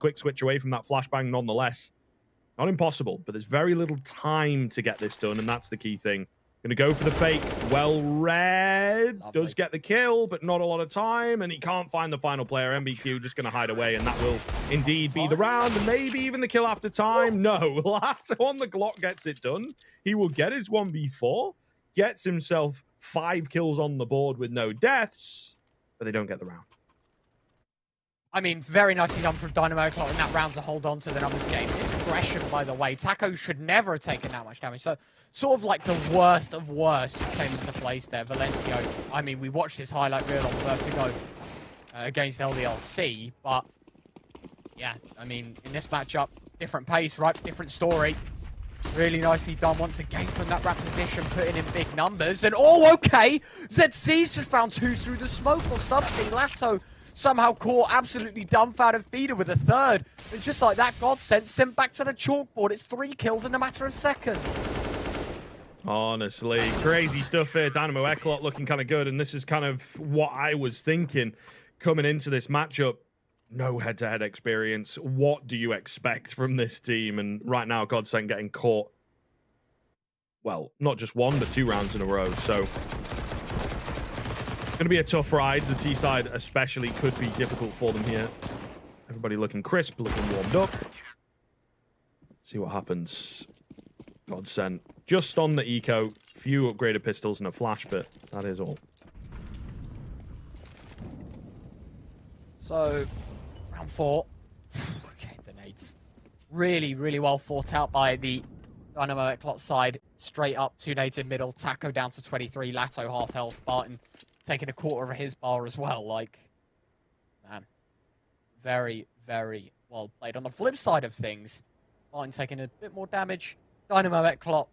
quick switch away from that flashbang nonetheless. Not impossible, but there's very little time to get this done, and that's the key thing. Gonna go for the fake. Well read. Lovely. Does get the kill, but not a lot of time, and he can't find the final player. MBQ just gonna hide away, and that will indeed be the round, and maybe even the kill after time. No, Lato on the Glock gets it done. He will get his 1v4, gets himself 5 kills on the board with no deaths, but they don't get the round. I mean, very nicely done from Dynamo Eclot in that round to hold on to the numbers game. This aggression, by the way, Taco should never have taken that much damage. So, sort of like the worst of worst just came into place there. Valencio, I mean, we watched his highlight reel on Vertigo against LDLC, but yeah, I mean, in this matchup, different pace, right? Different story. Really nicely done once again from that wrap position, putting in big numbers. And oh, okay, ZC's just found 2 through the smoke or something. Lato somehow caught absolutely dumbfounded feeder with a third. And just like that, Godsent sent back to the chalkboard. It's 3 kills in a matter of seconds. Honestly, crazy stuff here. Dynamo Eclot looking kind of good, and this is kind of what I was thinking coming into this matchup. No head-to-head experience. What do you expect from this team? And right now, Godsent getting caught, well, not just 1, but 2 rounds in a row. So it's going to be a tough ride. The T side especially could be difficult for them here. Everybody looking crisp, looking warmed up. See what happens. Godsent just on the eco. Few upgraded pistols and a flash, but that is all. So, round 4. Okay, the nades. Really, really well thought out by the Dynamo Eclot side. Straight up, 2 nades in middle. Taco down to 23. Lato half health. Spartan taking a quarter of his bar as well. Like, man. Very, very well played. On the flip side of things, Spartan taking a bit more damage. Dynamo Eclot.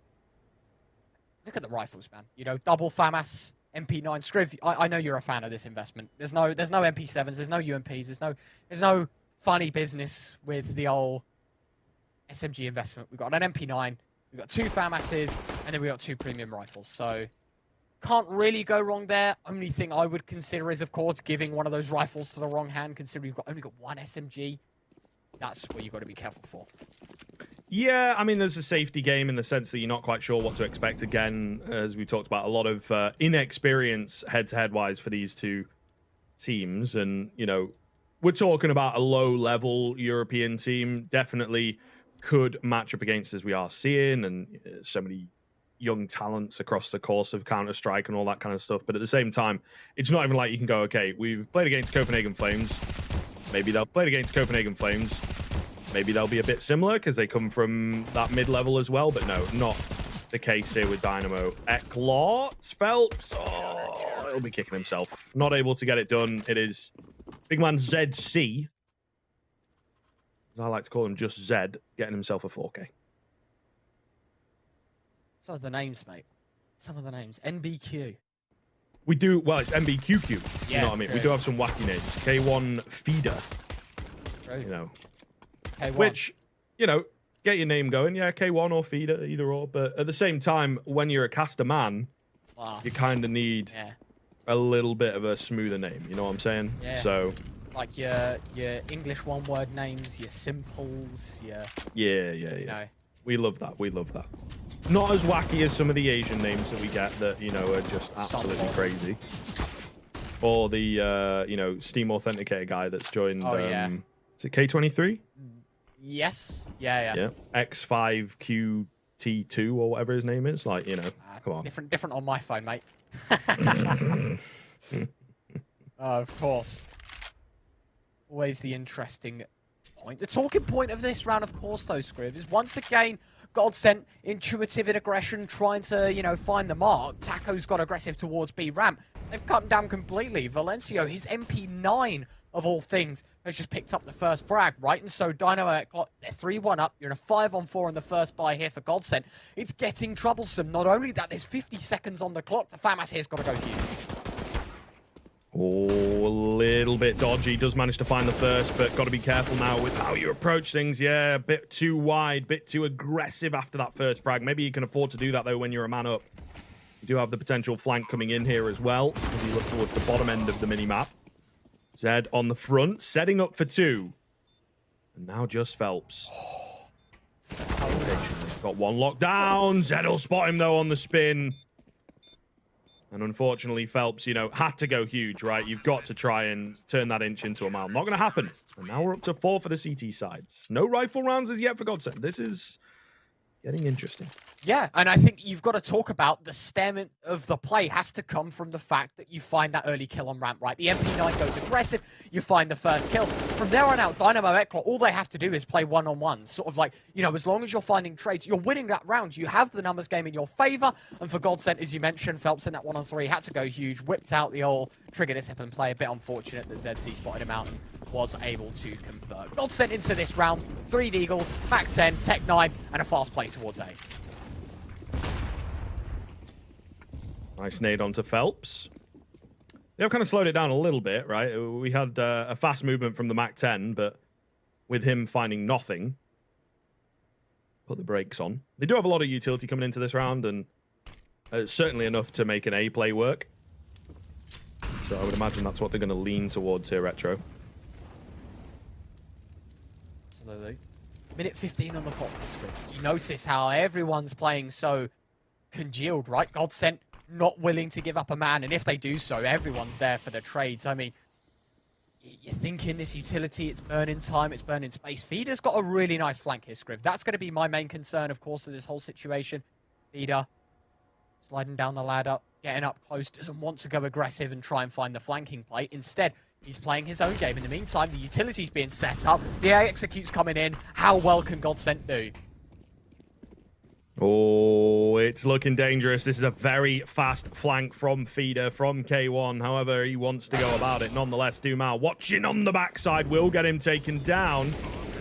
Look at the rifles, man. You know, double FAMAS. MP9 Scriv, I know you're a fan of this investment. There's no MP7s, there's no UMPs, there's no funny business with the old SMG investment. We've got an MP9, we've got 2 FAMASs, and then we've got 2 premium rifles. So can't really go wrong there. Only thing I would consider is, of course, giving one of those rifles to the wrong hand, considering you've only got 1 SMG. That's what you've got to be careful for. Yeah, I mean, there's a safety game in the sense that you're not quite sure what to expect. Again, as we talked about, a lot of inexperience head-to-head wise for these 2 teams. And, you know, we're talking about a low-level European team. Definitely could match up against, as we are seeing, and so many young talents across the course of Counter-Strike and all that kind of stuff. But at the same time, it's not even like you can go, okay, we've played against Copenhagen Flames. Maybe they'll play against Copenhagen Flames. Maybe they'll be a bit similar because they come from that mid-level as well. But no, not the case here with Dynamo. Eclot, Phelps, oh, he'll be kicking himself. Not able to get it done. It is big man ZC, as I like to call him, just Zed, getting himself a 4K. Some of the names, mate. Some of the names. NBQ. We do, well, it's MBQQ. Yeah, you know what I mean? true. We do have some wacky names. K1 Feeder. True. You know. K1. Which, you know, get your name going. Yeah, K1 or Feeder, either or. But at the same time, when you're a caster man, Class. you kind of need a little bit of a smoother name. You know what I'm saying? Yeah. So, like your English one-word names, your simples, your... yeah. You know. We love that. We love that. Not as wacky as some of the Asian names that we get that, you know, are just absolutely crazy. Or the, you know, Steam Authenticator guy that's joined... Is it K23? Yes. Yeah. X5QT2 or whatever his name is. Like, you know, come on. Different on my phone, mate. Of course. Always the interesting point. The talking point of this round, of course, though, Scriv, is once again, Godsent, intuitive in aggression, trying to, you know, find the mark. Taco's got aggressive towards B ramp. They've cut him down completely. Valencio, his MP9 of all things, has just picked up the first frag, right? And so Dynamo, they're 3-1 up. You're in a 5-on-4 in the first buy here for Godsent. It's getting troublesome. Not only that, there's 50 seconds on the clock. The FAMAS here's got to go huge. Oh, a little bit dodgy. Does manage to find the first, but got to be careful now with how you approach things. Yeah, a bit too wide, bit too aggressive after that first frag. Maybe you can afford to do that, though, when you're a man up. You do have the potential flank coming in here as well, as you look towards the bottom end of the mini-map. Zed on the front, setting up for 2. And now just Phelps. Got one lockdown. Zed will spot him, though, on the spin. And unfortunately, Phelps, you know, had to go huge, right? You've got to try and turn that inch into a mile. Not going to happen. And now we're up to 4 for the CT sides. No rifle rounds as yet for Godsent. This is getting interesting. Yeah, and I think you've got to talk about the stem of the play has to come from the fact that you find that early kill on ramp, right? The MP9 goes aggressive, you find the first kill. From there on out, Dynamo Eclot, all they have to do is play one-on-one. Sort of like, you know, as long as you're finding trades, you're winning that round. You have the numbers game in your favor. And for Godsent, as you mentioned, Phelps in that 1-on-3 had to go huge, whipped out the old trigger discipline play. A bit unfortunate that ZC spotted him out and was able to convert. Godsent into this round, 3 Deagles, Hack 10, Tech 9, and a fast play towards A. Nice nade onto Phelps. They've kind of slowed it down a little bit, right? We had a fast movement from the Mac 10, but with him finding nothing, put the brakes on. They do have a lot of utility coming into this round, and certainly enough to make an A play work. So I would imagine that's what they're going to lean towards here, Retro. Absolutely. Minute 15 on the clock. You notice how everyone's playing so congealed, right? Godsent not willing to give up a man, and if they do so, everyone's there for the trades. I mean, you're thinking this utility, it's burning time, it's burning space. Feeder's got a really nice flank here, Scriv. That's going to be my main concern, of course, of this whole situation. Feeder sliding down the ladder, getting up close, doesn't want to go aggressive and try and find the flanking play. Instead, he's playing his own game. In the meantime, the utility's being set up. The A execute's coming in. How well can Godsent do? Oh, it's looking dangerous. This is a very fast flank from Feeder, from K1. However, he wants to go about it. Nonetheless, Dumal watching on the backside will get him taken down.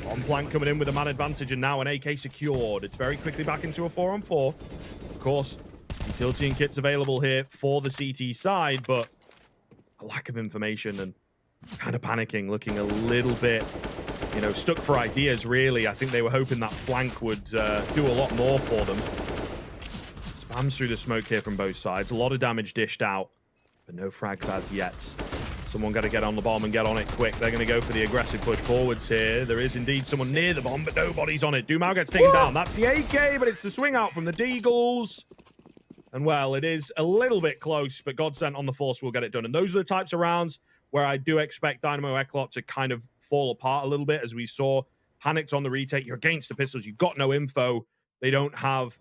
On Plank coming in with a man advantage, and now an AK secured. It's very quickly back into a 4-on-4. Of course, utility and kits available here for the CT side, but a lack of information and kind of panicking, looking a little bit, you know, stuck for ideas, really. I think they were hoping that flank would do a lot more for them. Spams through the smoke here from both sides. A lot of damage dished out, but no frags as yet. Someone got to get on the bomb and get on it quick. They're going to go for the aggressive push forwards here. There is indeed someone near the bomb, but nobody's on it. Dumal gets taken down. That's the AK, but it's the swing out from the Deagles. And, well, it is a little bit close, but Godsent on the force will get it done. And those are the types of rounds where I do expect Dynamo Eclot to kind of fall apart a little bit, as we saw. Panicked on the retake. You're against the pistols. You've got no info. They don't have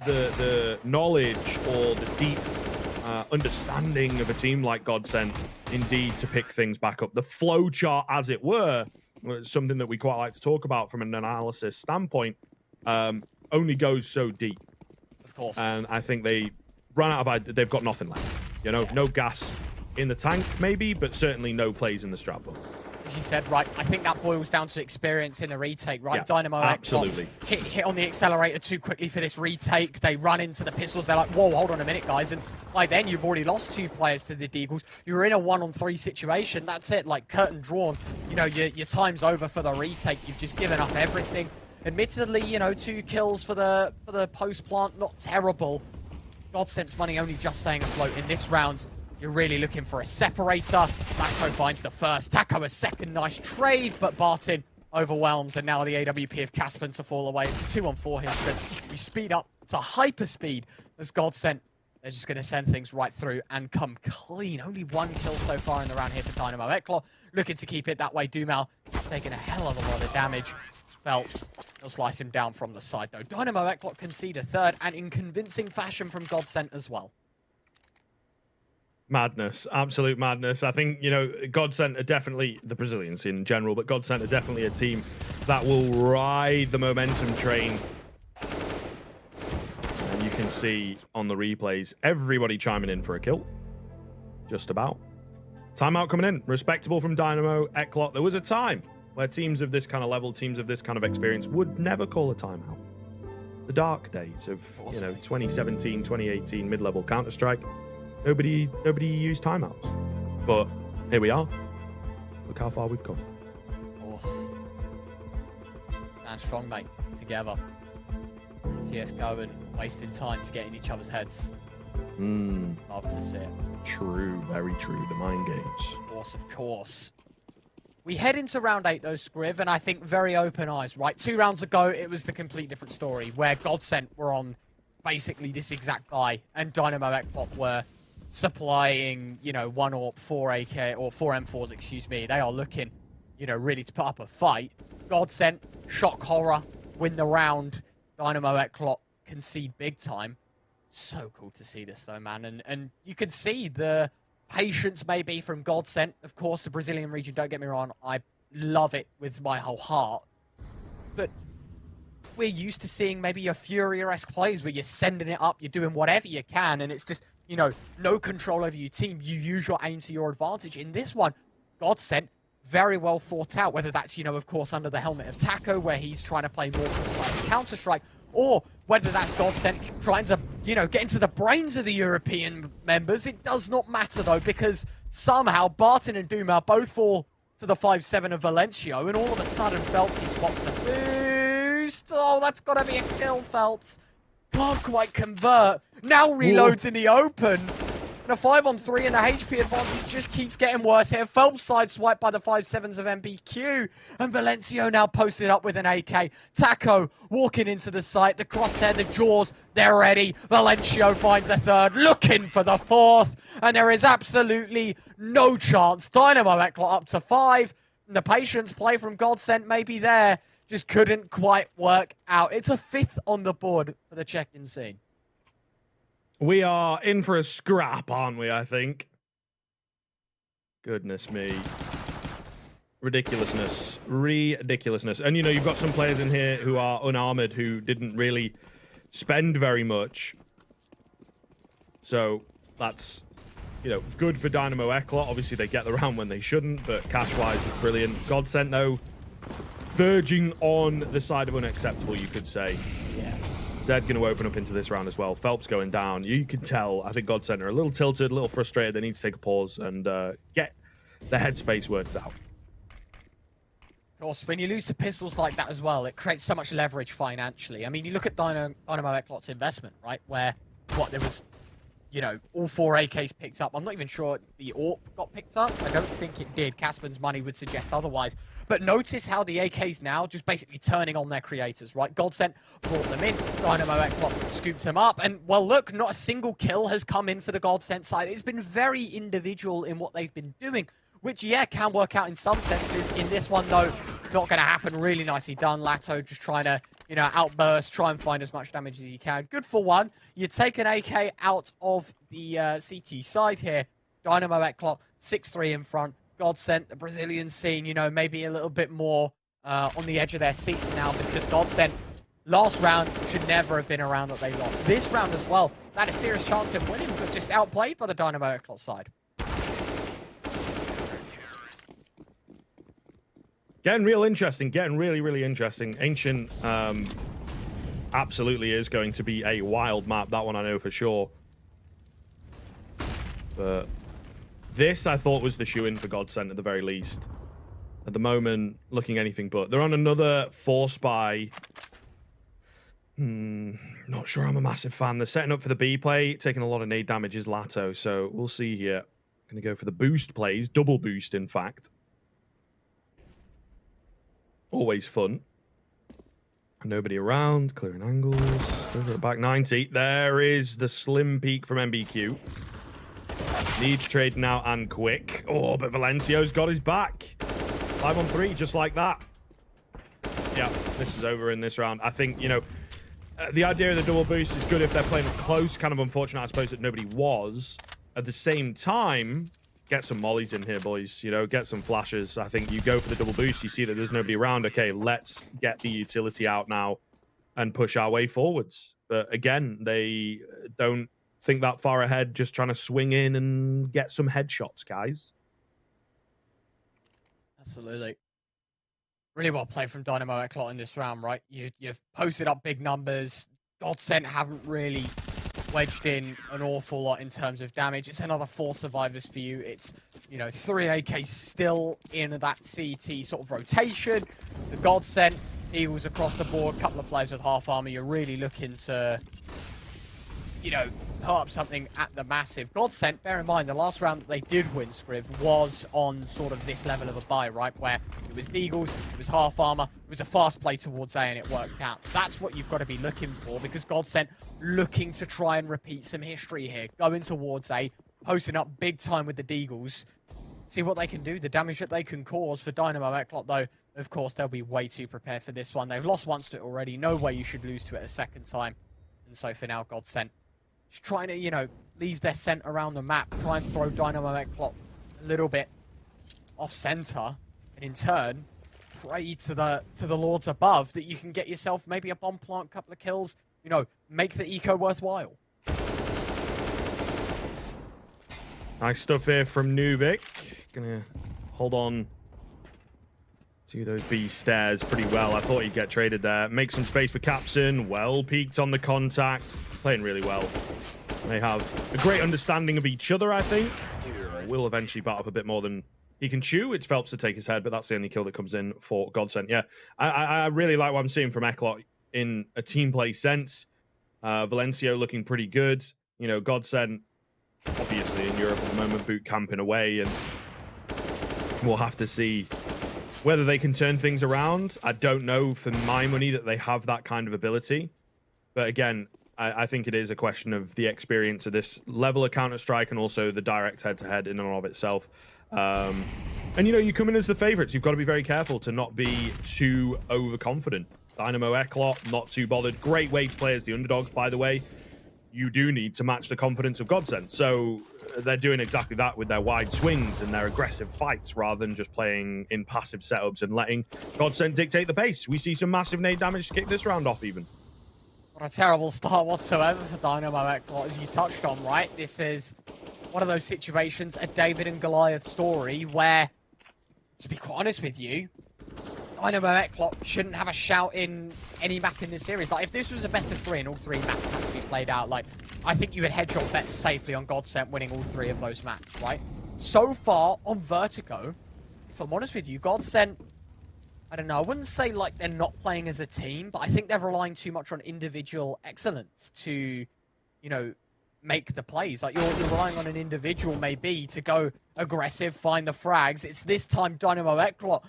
the knowledge or the deep understanding of a team like Godsent, indeed, to pick things back up. The flow chart, as it were, something that we quite like to talk about from an analysis standpoint, only goes so deep. Of course. And I think they run out of... They've got nothing left. You know, no gas in the tank, maybe, but certainly no plays in the strap book. As you said, right, I think that boils down to experience in the retake, right? Yeah, Dynamo absolutely. Hit on the accelerator too quickly for this retake. They run into the pistols. They're like, whoa, hold on a minute, guys. And by then, you've already lost 2 players to the Deagles. You're in a 1-on-3 situation. That's it, like curtain drawn. You know, your time's over for the retake. You've just given up everything. Admittedly, you know, 2 kills for the post-plant, not terrible. Godsent's money only just staying afloat in this round. You're really looking for a separator. Lato finds the first. Taco a second. Nice trade, but Barton overwhelms, and now the AWP of Caspen to fall away. It's a 2-on-4 here, Scriv. We speed up to hyper speed as Godsent. They're just going to send things right through and come clean. Only 1 kill so far in the round here for Dynamo Eclot. Looking to keep it that way. Dumal taking a hell of a lot of damage. Phelps will slice him down from the side, though. Dynamo Eclot concede a third, and in convincing fashion from Godsent as well. Madness, absolute madness. I think, you know, Godsent are definitely, the Brazilians in general, but Godsent are definitely a team that will ride the momentum train. And you can see on the replays, everybody chiming in for a kill. Just about. Timeout coming in. Respectable from Dynamo Eclot. There was a time where teams of this kind of level, teams of this kind of experience would never call a timeout. The dark days of, you know, 2017, 2018, mid-level Counter-Strike. Nobody used timeouts. But here we are. Look how far we've come. Of course. Stand strong, mate. Together. CSGO and wasting time to get in each other's heads. Love to see it. True, very true. The mind games. Of course, of course. We head into round 8, though, Scriv, and I think very open eyes, right? 2 rounds ago, it was the complete different story, where Godsent were on basically this exact guy, and Dynamo Eclot were supplying, you know, 1 AWP, 4 AK, or 4 M4s, excuse me. They are looking, you know, really to put up a fight. Godsent, shock horror, win the round. Dynamo Eclot concede big time. So cool to see this, though, man. And you can see the patience maybe from Godsent. Of course, the Brazilian region, don't get me wrong, I love it with my whole heart. But we're used to seeing maybe your Furia-esque plays where you're sending it up, you're doing whatever you can, and it's just, you know, no control over your team. You use your aim to your advantage. In this one, Godsent, very well thought out, whether that's, you know, of course, under the helmet of Taco, where he's trying to play more precise Counter-Strike, or whether that's Godsent trying to, you know, get into the brains of the European members. It does not matter, though, because somehow Barton and Duma both fall to the 5-7 of Valencio, and all of a sudden Phelps, he spots the boost. Oh, that's got to be a kill, Phelps. Can't quite convert. Now reloads in the open. And a 5-on-3, and the HP advantage just keeps getting worse here. Phelps sideswiped by the 5-7s of MBQ. And Valencio now posted up with an AK. Taco walking into the site. The crosshair, the jaws, they're ready. Valencio finds a third, looking for the fourth. And there is absolutely no chance. Dynamo Eclot up to 5. And the patience play from Godsent may be there. Just couldn't quite work out. It's a 5th on the board for the check-in scene. We are in for a scrap, aren't we, I think? Goodness me. Ridiculousness. Ridiculousness. And, you know, you've got some players in here who are unarmored, who didn't really spend very much. So, that's, you know, good for Dynamo Eclot. Obviously, they get the round when they shouldn't, but cash-wise, it's brilliant. Godsent, though, verging on the side of unacceptable, you could say. Yeah. Zed going to open up into this round as well. Phelps going down. You can tell, I think Godsent are a little tilted, a little frustrated. They need to take a pause and get the headspace worked out. Of course, when you lose to pistols like that as well, it creates so much leverage financially. I mean, you look at Dynamo Eclot's investment, right? Where, what, there was, you know, all 4 AKs picked up. I'm not even sure the AWP got picked up. I don't think it did. Casper's money would suggest otherwise. But notice how the AKs now just basically turning on their creators, right? Godsent brought them in. Dynamo Eclot scooped them up. And, well, look, not a single kill has come in for the Godsent side. It's been very individual in what they've been doing, which, yeah, can work out in some senses. In this one, though, not going to happen. Really nicely done. Lato just trying to, you know, outburst, try and find as much damage as you can. Good for one. You take an AK out of the CT side here. Dynamo Eclot, 6-3 in front. Godsent, the Brazilian scene, you know, maybe a little bit more on the edge of their seats now, because Godsent, last round, should never have been a round that they lost. This round as well, they had a serious chance of winning, but just outplayed by the Dynamo Eclot side. Getting real interesting. Getting really, really interesting. Ancient absolutely is going to be a wild map. That one I know for sure. But this, I thought, was the shoe-in for Godsent at the very least. At the moment, looking anything but. They're on another force buy. Not sure I'm a massive fan. They're setting up for the B play. Taking a lot of nade damage is Lato, so we'll see here. Going to go for the boost plays. Double boost, in fact. Always fun. Nobody around. Clearing angles. Over at back 90. There is the slim peak from MBQ. Needs trade now and quick. Oh, but Valencio's got his back. 5-on-3, just like that. Yeah, this is over in this round. I think, you know, the idea of the double boost is good if they're playing it close. Kind of unfortunate, I suppose, that nobody was. At the same time, get some mollies in here, boys. You know, get some flashes. I think you go for the double boost. You see that there's nobody around. Okay, let's get the utility out now and push our way forwards. But again, they don't think that far ahead, just trying to swing in and get some headshots, guys. Absolutely. Really well played from Dynamo Eclot in this round, right? You've posted up big numbers. Godsent haven't really wedged in an awful lot in terms of damage. It's another 4 survivors for you. It's, you know, 3 AKs still in that CT sort of rotation. The Godsent, Eagles across the board, couple of players with half armor. You're really looking to, you know, put up something at the massive. Godsent, bear in mind, the last round that they did win, Scriv, was on sort of this level of a buy, right? Where it was Deagles, it was half armor, it was a fast play towards A, and it worked out. That's what you've got to be looking for, because Godsent looking to try and repeat some history here. Going towards A, posting up big time with the Deagles. See what they can do, the damage that they can cause for Dynamo Eclot, though. Of course, they'll be way too prepared for this one. They've lost once to it already. No way you should lose to it a second time. And so for now, Godsent just trying to, you know, leave their scent around the map, try and throw Dynamo Eclot a little bit off center, and in turn, pray to the lords above that you can get yourself maybe a bomb plant, couple of kills, you know, make the eco worthwhile. Nice stuff here from Nubik. Gonna hold on to those B stairs pretty well. I thought he'd get traded there. Make some space for Capson. Well peaked on the contact. Playing really well. They have a great understanding of each other, I think. Will eventually bite off a bit more than he can chew. It's Phelps to take his head, but that's the only kill that comes in for Godsent. Yeah, I really like what I'm seeing from Eclot in a team play sense. Valencio looking pretty good. You know, Godsent, obviously in Europe at the moment, boot camping away, and we'll have to see whether they can turn things around. I don't know for my money that they have that kind of ability. But again, I think it is a question of the experience of this level of Counter-Strike and also the direct head-to-head in and of itself. And, you know, you come in as the favorites. You've got to be very careful to not be too overconfident. Dynamo Eclot, not too bothered. Great way to play as the underdogs, by the way. You do need to match the confidence of Godsent. So they're doing exactly that with their wide swings and their aggressive fights rather than just playing in passive setups and letting Godsent dictate the pace. We see some massive nade damage to kick this round off even. What a terrible start whatsoever for Dynamo Eclot, as you touched on, right? This is one of those situations, a David and Goliath story, where, to be quite honest with you, Dynamo Eclot shouldn't have a shout in any map in this series. Like, if this was a best of 3 and all 3 maps had to be played out, like, I think you would hedge your bets safely on Godsent winning all 3 of those maps, right? So far, on Vertigo, if I'm honest with you, Godsent, I don't know, I wouldn't say like they're not playing as a team, but I think they're relying too much on individual excellence to, you know, make the plays. Like, you're relying on an individual maybe to go aggressive, find the frags. It's this time Dynamo Eclot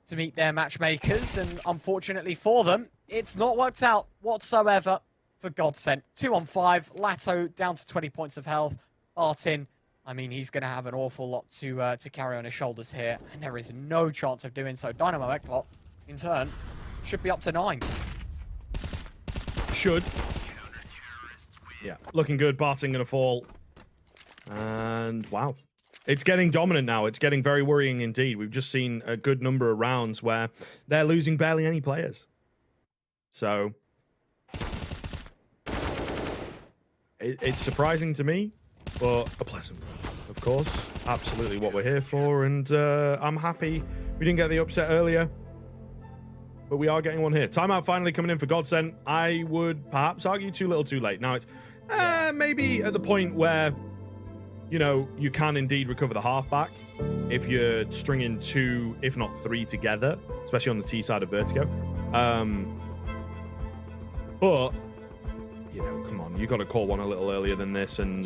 to meet their matchmakers, and unfortunately for them, it's not worked out whatsoever for Godsent. 2 on 5, Lato down to 20 points of health. Martin, I mean, he's going to have an awful lot to carry on his shoulders here, and there is no chance of doing so. Dynamo Eclot, in turn, should be up to 9. Should. Yeah, looking good. Barton going to fall. And wow. It's getting dominant now. It's getting very worrying indeed. We've just seen a good number of rounds where they're losing barely any players. So it's surprising to me, but a pleasant one, of course. Absolutely what we're here for, and I'm happy we didn't get the upset earlier, but we are getting one here. Timeout finally coming in for Godsent. I would perhaps argue too little too late. Now it's maybe at the point where, you know, you can indeed recover the halfback if you're stringing 2, if not 3 together, especially on the T side of Vertigo. But, you know, come on, you got to call one a little earlier than this and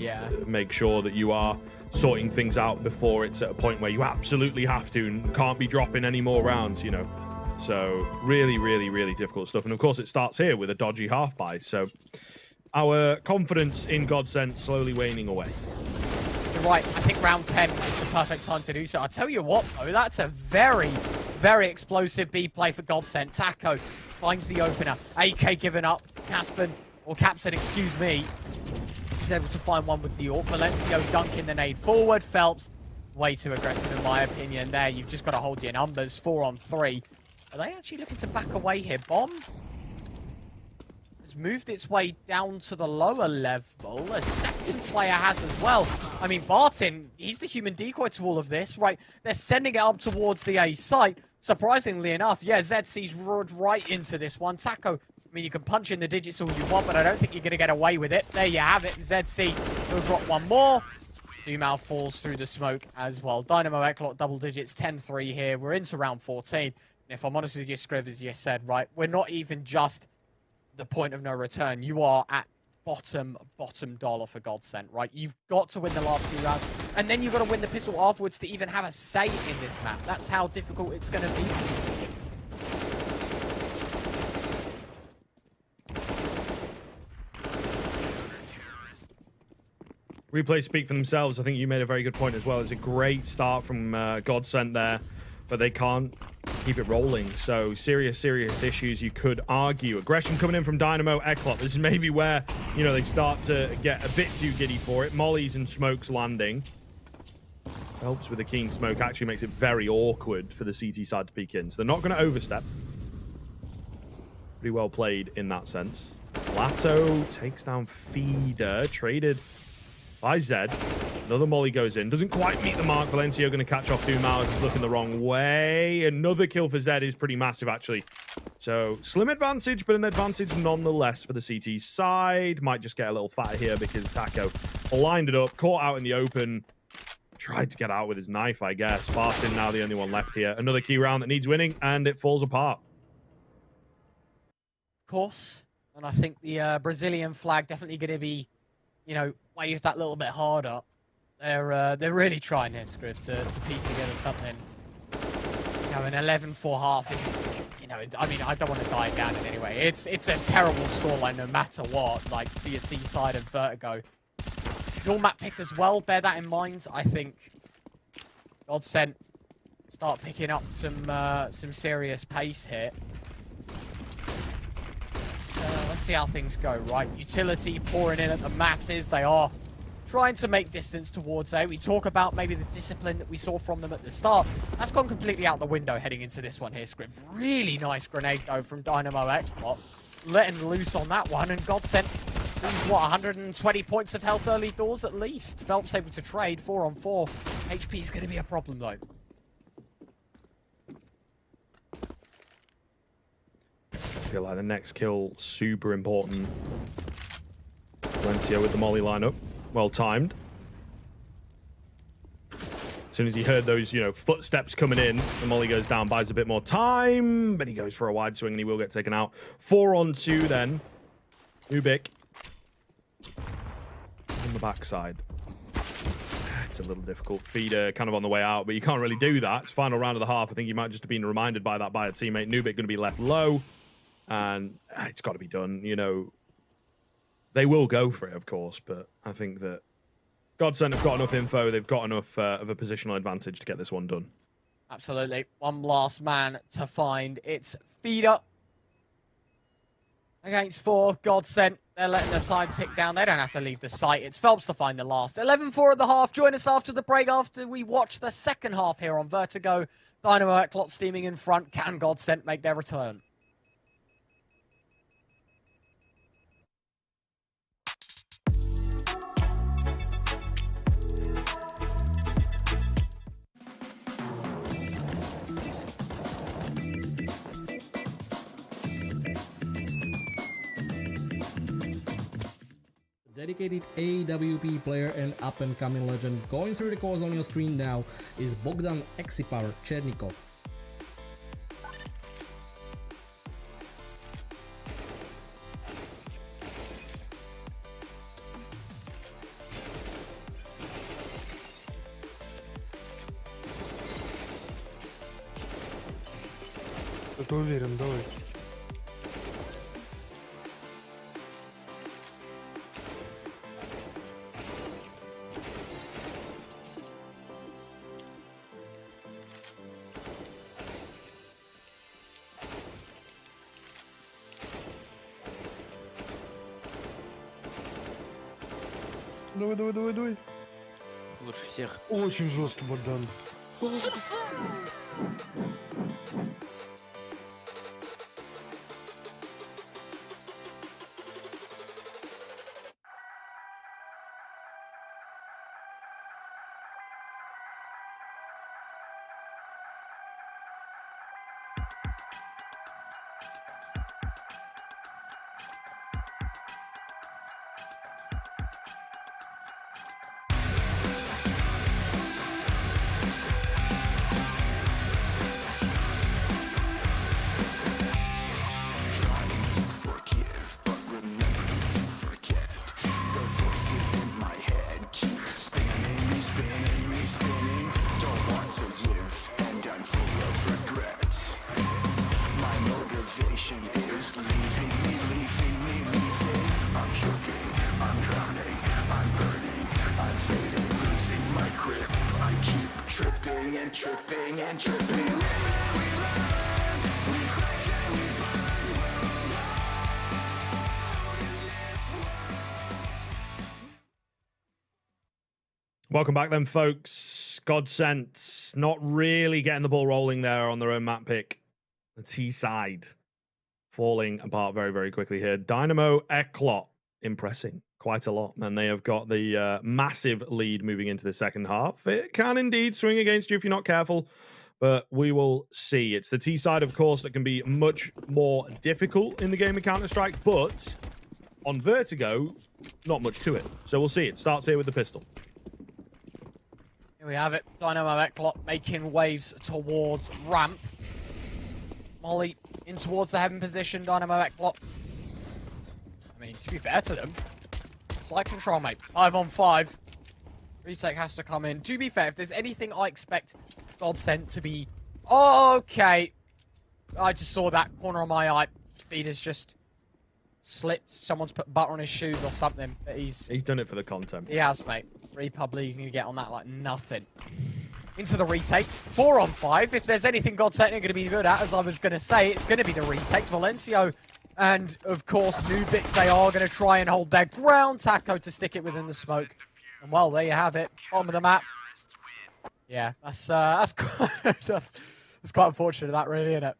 make sure that you are sorting things out before it's at a point where you absolutely have to and can't be dropping any more rounds, you know. So really, really, really difficult stuff. And of course, it starts here with a dodgy half buy. So our confidence in Godsent slowly waning away. You're right. I think round 10 is the perfect time to do so. I'll tell you what, though, that's a very, very explosive B play for Godsent. Taco finds the opener. AK giving up. Capson, excuse me. He's able to find one with the AWP. Valencio dunking the nade forward. Phelps, way too aggressive in my opinion there. You've just got to hold your numbers. 4 on 3. Are they actually looking to back away here? Bomb has moved its way down to the lower level. A second player has as well. I mean, Barton, he's the human decoy to all of this, right? They're sending it up towards the A site. Surprisingly enough, yeah, ZC's roared right into this one. Taco, I mean, you can punch in the digits all you want, but I don't think you're going to get away with it. There you have it. ZC will drop one more. Dumal falls through the smoke as well. Dynamo Eclot double digits, 10-3 here. We're into round 14. And if I'm honest with you, Scriv, as you said, right, we're not even just the point of no return. You are at bottom dollar for Godsent, right? You've got to win the last 2 rounds, and then you've got to win the pistol afterwards to even have a say in this map. That's how difficult it's going to be for these teams. Replays speak for themselves. I think you made a very good point as well. It's a great start from Godsent there, but they can't keep it rolling. So serious issues, you could argue. Aggression coming in from Dynamo Eclot. This is maybe where, you know, they start to get a bit too giddy for it. Mollies and smokes landing. Helps with the keen smoke actually makes it very awkward for the CT side to peek in. So they're not going to overstep. Pretty well played in that sense. Lato takes down Feeder. Traded by Zed. Another molly goes in. Doesn't quite meet the mark. Valencio going to catch off Dumas. He's looking the wrong way. Another kill for Zed is pretty massive, actually. So, slim advantage, but an advantage nonetheless for the CT side. Might just get a little fatter here because Taco lined it up, caught out in the open. Tried to get out with his knife, I guess. Spartan now the only one left here. Another key round that needs winning, and it falls apart. Of course. And I think the Brazilian flag definitely going to be, you know, waved that little bit harder. They're really trying here, Scriv, to piece together something. You know, an 11-4 half isn't, you know, I mean, I don't want to die down in any way. It's a terrible scoreline no matter what, like the T side of Vertigo. Your map pick as well, bear that in mind. I think Godsent start picking up some serious pace here. Let's see how things go, right? Utility pouring in at the masses. They are trying to make distance towards A. We talk about maybe the discipline that we saw from them at the start. That's gone completely out the window heading into this one here, Scriv. Really nice grenade, though, from Dynamo Eclot. Letting loose on that one, and Godsent lose, what, 120 points of health early doors at least. Phelps able to trade 4-on-4. HP is going to be a problem, though. I feel like the next kill, super important. Valencio with the molly lineup. Well timed. As soon as he heard those, you know, footsteps coming in, the molly goes down, buys a bit more time, but he goes for a wide swing and he will get taken out. 4-on-2 then. Ubik. On the backside. It's a little difficult. Feeder kind of on the way out, but you can't really do that. It's final round of the half. I think you might just have been reminded by that by a teammate. Nubik going to be left low. And it's got to be done, you know. They will go for it, of course, but I think that Godsent have got enough info. They've got enough of a positional advantage to get this one done. Absolutely. One last man to find. It's Feeder against 4. Godsent. They're letting the time tick down. They don't have to leave the site. It's Phelps to find the last. 11-4 at the half. Join us after the break after we watch the second half here on Vertigo. Dynamo Eclot steaming in front. Can Godsent make their return? Dedicated AWP player and up-and-coming legend going through the course on your screen now is Bogdan Exipar Chernikov. Ты уверен, давай. Давай. Лучше всех. Очень жестко, Богдан. Welcome back then, folks. Godsent not really getting the ball rolling there on their own map pick. The T side falling apart very, very quickly here. Dynamo Eclot impressing quite a lot, and they have got the massive lead moving into the second half. It can indeed swing against you if you're not careful, but we will see. It's the T side, of course, that can be much more difficult in the game of Counter-Strike, but on Vertigo, not much to it. So we'll see. It starts here with the pistol. Here we have it. Dynamo Eclot making waves towards ramp. Molly in towards the heaven position. Dynamo Eclot. I mean, to be fair to them, side control, mate. 5 on 5. Retake has to come in. To be fair, if there's anything I expect Godsent to be... Okay. I just saw that corner of my eye. Feed has just slipped. Someone's put butter on his shoes or something. But he's done it for the content. He has, mate. Republic can get on that like nothing. Into the retake. 4 on 5. If there's anything Godsent are going to be good at, as I was going to say, it's going to be the retakes. Valencio and, of course, Nubik, they are going to try and hold their ground. Taco to stick it within the smoke. And, well, there you have it. Bottom of the map. Yeah, that's quite, that's quite unfortunate, that really, isn't it?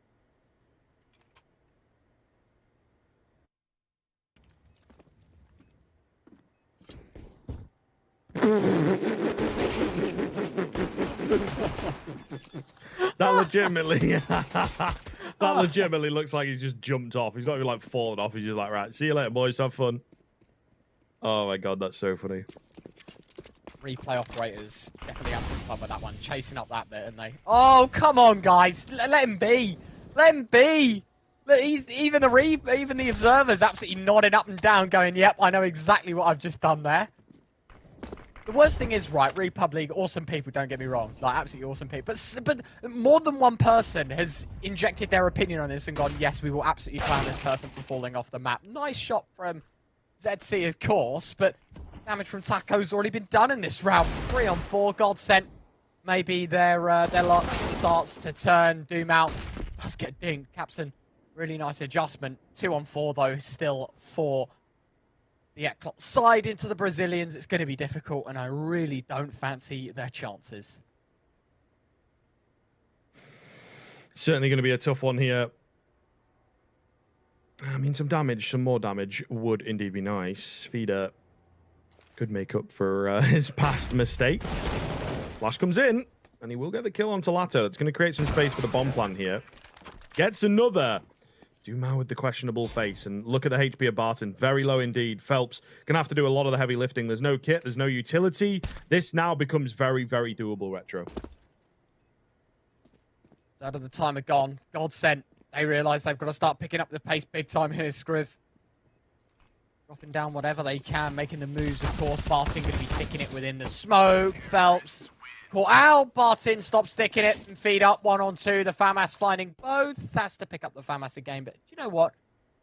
That legitimately looks like he's just jumped off. He's not even like fallen off. He's just like, right, see you later, boys. Have fun. Oh my god, that's so funny. Replay operators definitely had some fun with that one, chasing up that bit, and they... Oh, come on, guys. Let him be. Let him be. He's, even the observers absolutely nodding up and down, going, yep, I know exactly what I've just done there. The worst thing is, right, Republic, awesome people, don't get me wrong. Like, absolutely awesome people. But more than one person has injected their opinion on this and gone, yes, we will absolutely clown this person for falling off the map. Nice shot from ZC, of course, but damage from Taco's already been done in this round. 3 on 4, Godsent. Maybe their luck starts to turn. Doom out. Does get dinged. Capson, really nice adjustment. 2 on 4, though, still 4. The Eclot side into the Brazilians. It's going to be difficult, and I really don't fancy their chances. Certainly going to be a tough one here. I mean, some more damage would indeed be nice. Feeder could make up for his past mistakes. Flash comes in, and he will get the kill on Talato. It's going to create some space for the bomb plant here. Gets another. Dumau with the questionable face, and look at the HP of Barton. Very low indeed. Phelps gonna have to do a lot of the heavy lifting. There's no kit, there's no utility. This now becomes very, very doable, Retro. Out of the timer gone. Godsent. They realise they've got to start picking up the pace big time here, Scriv. Dropping down whatever they can, making the moves, of course. Barton going to be sticking it within the smoke. Phelps caught out. Barton stops sticking it and feed up 1 on 2. The FAMAS finding both. Has to pick up the FAMAS again, but do you know what?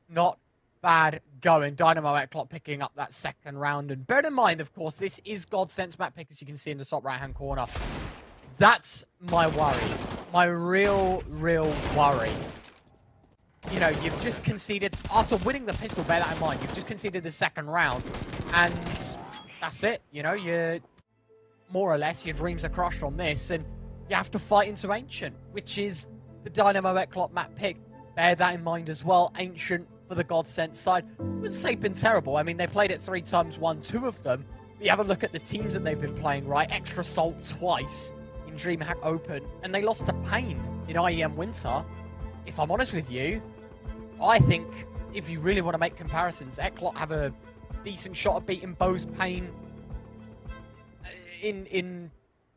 Not bad going. Dynamo Eclot picking up that second round. And bear in mind, of course, this is Godsent's map pick, as you can see in the top right-hand corner. That's my worry. My real worry. You know, you've just conceded, after winning the pistol, bear that in mind, you've just conceded the second round, and that's it. You know, you're more or less, your dreams are crushed on this, and you have to fight into Ancient, which is the Dynamo Eclot map pick. Bear that in mind as well. Ancient for the Godsent side. I wouldn't say been terrible. I mean, they played it 3 times, won 2 of them. But you have a look at the teams that they've been playing, right? Extra Salt twice in DreamHack Open, and they lost to Pain in IEM Winter. If I'm honest with you, I think if you really want to make comparisons, Eclot have a decent shot at beating both Pain in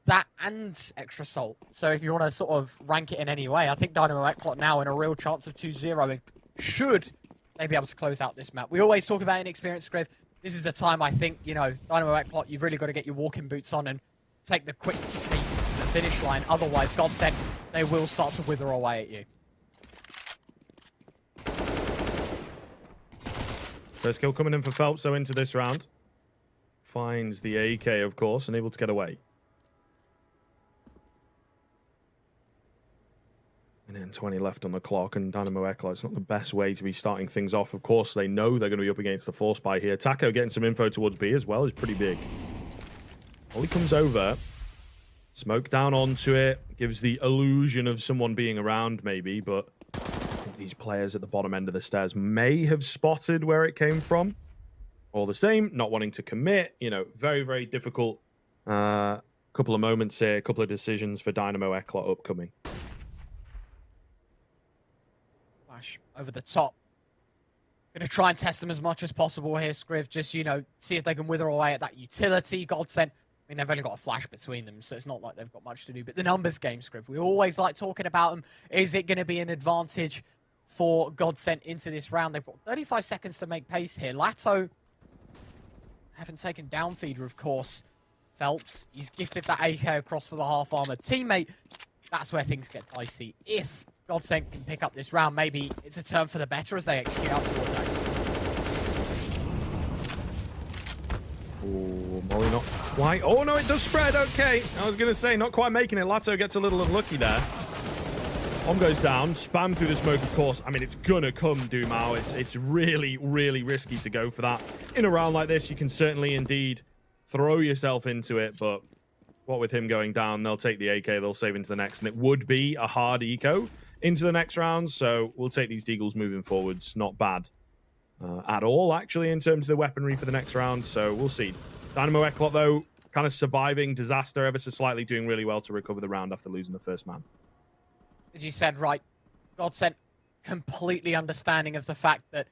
that and Extra Salt. So if you want to sort of rank it in any way, I think Dynamo Eclot now in a real chance of 2-0ing. Should they be able to close out this map? We always talk about inexperienced Scriv. This is a time I think, you know, Dynamo Eclot, you've really got to get your walking boots on and take the quick pace to the finish line. Otherwise, Godsent, they will start to wither away at you. First kill coming in for Phelps, so into this round. Finds the AK, of course, and able to get away. 10:20 left on the clock, and Dynamo Eclot, it's not the best way to be starting things off. Of course, they know they're going to be up against the Force Buy here. Taco getting some info towards B as well is pretty big. Ollie comes over, smoke down onto it, gives the illusion of someone being around maybe, but I think these players at the bottom end of the stairs may have spotted where it came from. All the same, not wanting to commit, you know, very, very difficult couple of moments here, a couple of decisions for Dynamo Eclot upcoming. Flash over the top. Gonna try and test them as much as possible here, Scriv. Just, you know, see if they can wither away at that utility. Godsent. I mean, they've only got a flash between them, so it's not like they've got much to do. But the numbers game, Scriv, we always like talking about them. Is it going to be an advantage for Godsent into this round? They've got 35 seconds to make pace here. Lato haven't taken down feeder, of course. Phelps, he's gifted that AK across for the half-armor teammate. That's where things get dicey. If Godsent can pick up this round, maybe it's a turn for the better as they execute out towards that. Oh, Molly not quite. Oh, no, it does spread. Okay. I was going to say, not quite making it. Lato gets a little unlucky there. Bomb goes down. Spam through the smoke, of course. I mean, it's going to come, Dumao. It's really, really risky to go for that. In a round like this, you can certainly indeed throw yourself into it, but what with him going down, they'll take the AK, they'll save into the next, and it would be a hard eco into the next round, so we'll take these Deagles moving forwards. Not bad at all, actually, in terms of the weaponry for the next round, so we'll see. Dynamo Eclot, though, kind of surviving disaster ever so slightly, doing really well to recover the round after losing the first man. As you said, right, Godsent completely understanding of the fact that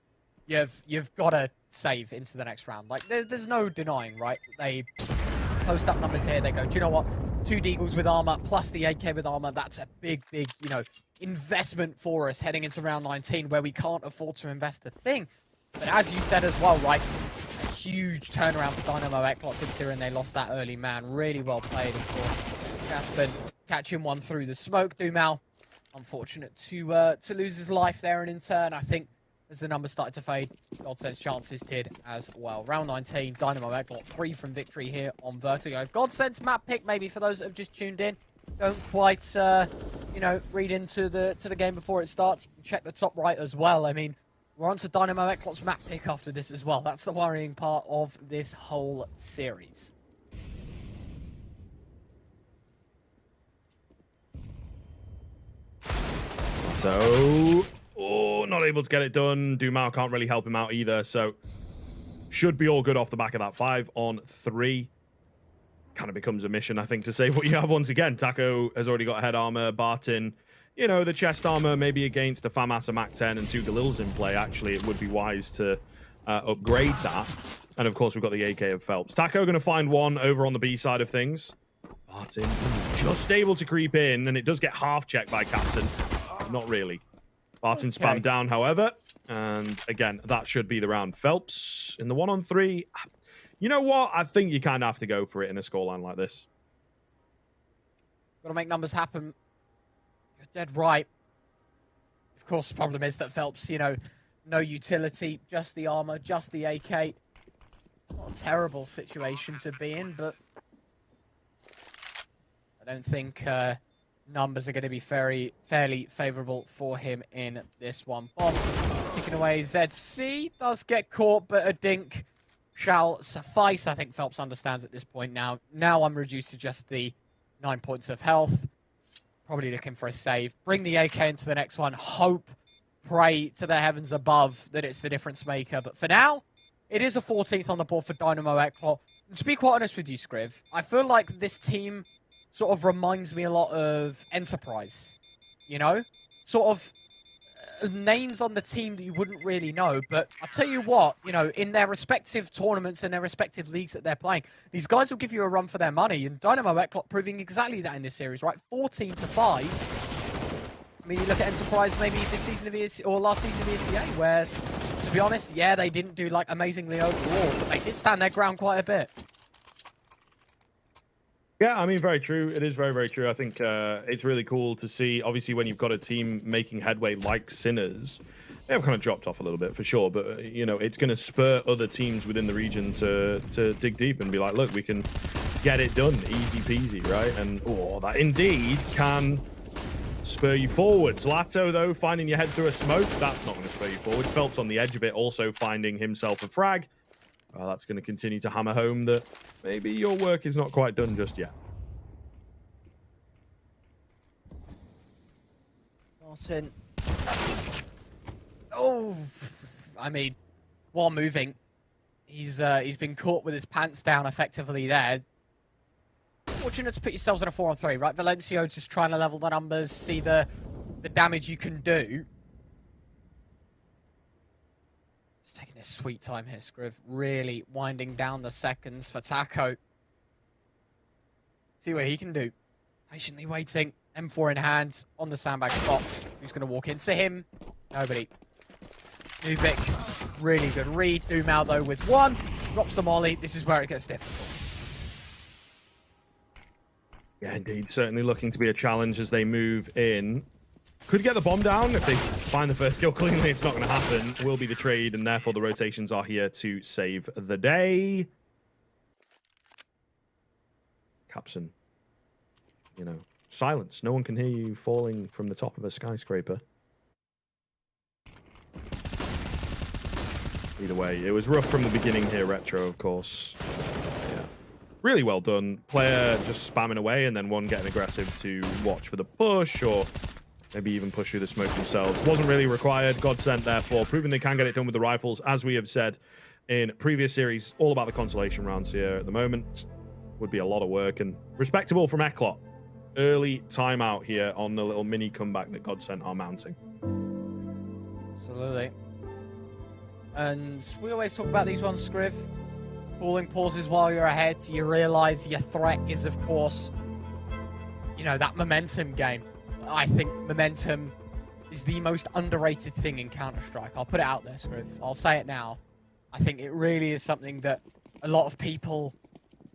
you've got to save into the next round. Like, there's no denying, right? They post up numbers here. They go, do you know what? 2 Deagles with armor plus the AK with armor. That's a big, big, you know, investment for us heading into round 19 where we can't afford to invest a thing. But as you said as well, right, a huge turnaround for Dynamo Eclot considering they lost that early man. Really well played, of course. Jasper catching one through the smoke. Dumao, unfortunate to lose his life there, and in turn, I think as the numbers started to fade, Godsent's chances did as well. Round 19, Dynamo Eclot 3 from victory here on Vertigo. Godsent's map pick, maybe for those that have just tuned in, don't quite, you know, read into the game before it starts. You can check the top right as well. I mean, we're on to Dynamo Eclot's map pick after this as well. That's the worrying part of this whole series. So, oh, not able to get it done. Dumao can't really help him out either, so should be all good off the back of that. 5 on 3. Kind of becomes a mission, I think, to save what you have once again. Taco has already got head armor. Barton, you know, the chest armor maybe against a FAMAS, a Mac 10, and 2 Galils in play. Actually, it would be wise to upgrade that. And, of course, we've got the AK of Phelps. Taco going to find one over on the B side of things. Barton just able to creep in, and it does get half-checked by Captain. Not really. Barton spammed down, however, and again, that should be the round. Phelps in the 1-on-3. You know what? I think you kind of have to go for it in a scoreline like this. Got to make numbers happen. You're dead right. Of course, the problem is that Phelps, you know, no utility, just the armor, just the AK. Not a terrible situation to be in, but I don't think numbers are going to be fairly favorable for him in this one. Bomb taken away. ZC does get caught, but a dink shall suffice. I think Phelps understands at this point now. Now I'm reduced to just the 9 points of health. Probably looking for a save. Bring the AK into the next one. Hope, pray to the heavens above that it's the difference maker. But for now, it is a 14th on the board for Dynamo Eclot. And to be quite honest with you, Scriv, I feel like this team sort of reminds me a lot of Enterprise, you know? Sort of names on the team that you wouldn't really know, but I'll tell you what, you know, in their respective tournaments and their respective leagues that they're playing, these guys will give you a run for their money, and Dynamo Eclot proving exactly that in this series, right? 14-5. I mean, you look at Enterprise maybe this season of ESC, or last season of ESCA, where, to be honest, yeah, they didn't do, like, amazingly overall, but they did stand their ground quite a bit. Yeah, I mean, very true. It is very, very true. I think it's really cool to see, obviously, when you've got a team making headway like Sinners, they have kind of dropped off a little bit for sure, but, you know, it's going to spur other teams within the region to dig deep and be like, look, we can get it done, easy peasy, right? And, oh, that indeed can spur you forwards. Lato, though, finding your head through a smoke, that's not going to spur you forward. Phelps on the edge of it, also finding himself a frag. That's going to continue to hammer home that maybe your work is not quite done just yet. Martin. Oh, I mean, while moving, he's been caught with his pants down effectively there. Fortunate to put yourselves in a 4-on-3, right? Valencio just trying to level the numbers, see the damage you can do. Just taking his sweet time here, Scriv. Really winding down the seconds for Taco. See what he can do. Patiently waiting. M4 in hand on the sandbag spot. Who's going to walk into him? Nobody. Nubik, really good read. Dumao, though, with one. Drops the molly. This is where it gets difficult. Yeah, indeed. Certainly looking to be a challenge as they move in. Could get the bomb down if they find the first kill cleanly. It's not going to happen. Will be the trade, and therefore the rotations are here to save the day. Capson. You know, silence. No one can hear you falling from the top of a skyscraper. Either way, it was rough from the beginning here, Retro, of course. Yeah. Really well done. Player just spamming away and then one getting aggressive to watch for the push or maybe even push through the smoke themselves. Wasn't really required. Godsent, therefore, proving they can get it done with the rifles. As we have said in previous series, all about the consolation rounds here at the moment. Would be a lot of work and respectable from Eclot. Early timeout here on the little mini comeback that Godsent are mounting. Absolutely. And we always talk about these ones, Scriv. Calling pauses while you're ahead. You realize your threat is, of course, you know, that momentum game. I think momentum is the most underrated thing in Counter-Strike. I'll put it out there, Scriv. I'll say it now. I think it really is something that a lot of people,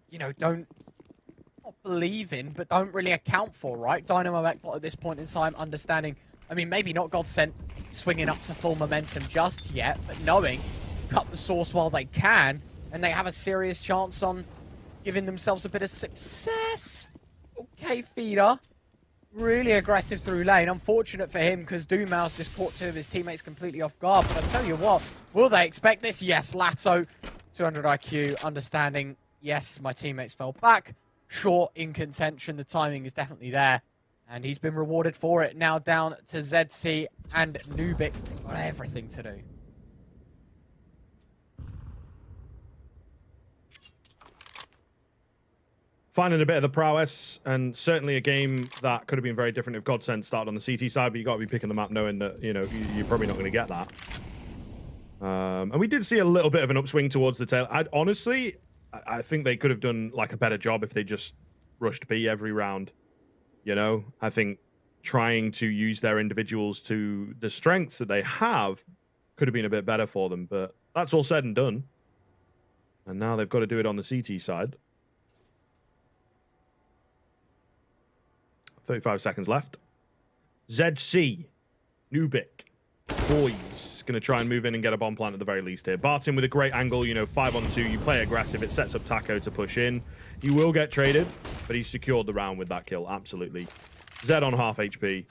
you know, don't not believe in, but don't really account for, right? Dynamo Eclot at this point in time understanding, I mean, maybe not Godsent swinging up to full momentum just yet, but knowing, cut the source while they can, and they have a serious chance on giving themselves a bit of success. Okay, Feeder. Really aggressive through lane. Unfortunate for him, because Dumao's just caught two of his teammates completely off guard. But I'll tell you what, will they expect this? Yes, Lato, 200 IQ, understanding, yes, my teammates fell back. Short in contention, the timing is definitely there. And he's been rewarded for it. Now down to ZC and Nubik. Got everything to do. Finding a bit of the prowess, and certainly a game that could have been very different if Godsent started on the CT side, but you got to be picking the map knowing that, you know, you're probably not going to get that. And we did see a little bit of an upswing towards the tail. Honestly, I think they could have done like a better job if they just rushed B every round. You know, I think trying to use their individuals to the strengths that they have could have been a bit better for them, but that's all said and done. And now they've got to do it on the CT side. 35 seconds left. ZC, Nubik, boys, going to try and move in and get a bomb plant at the very least here. Barton with a great angle, you know, 5-on-2. You play aggressive. It sets up Taco to push in. You will get traded, but he's secured the round with that kill. Absolutely. Zed on half HP.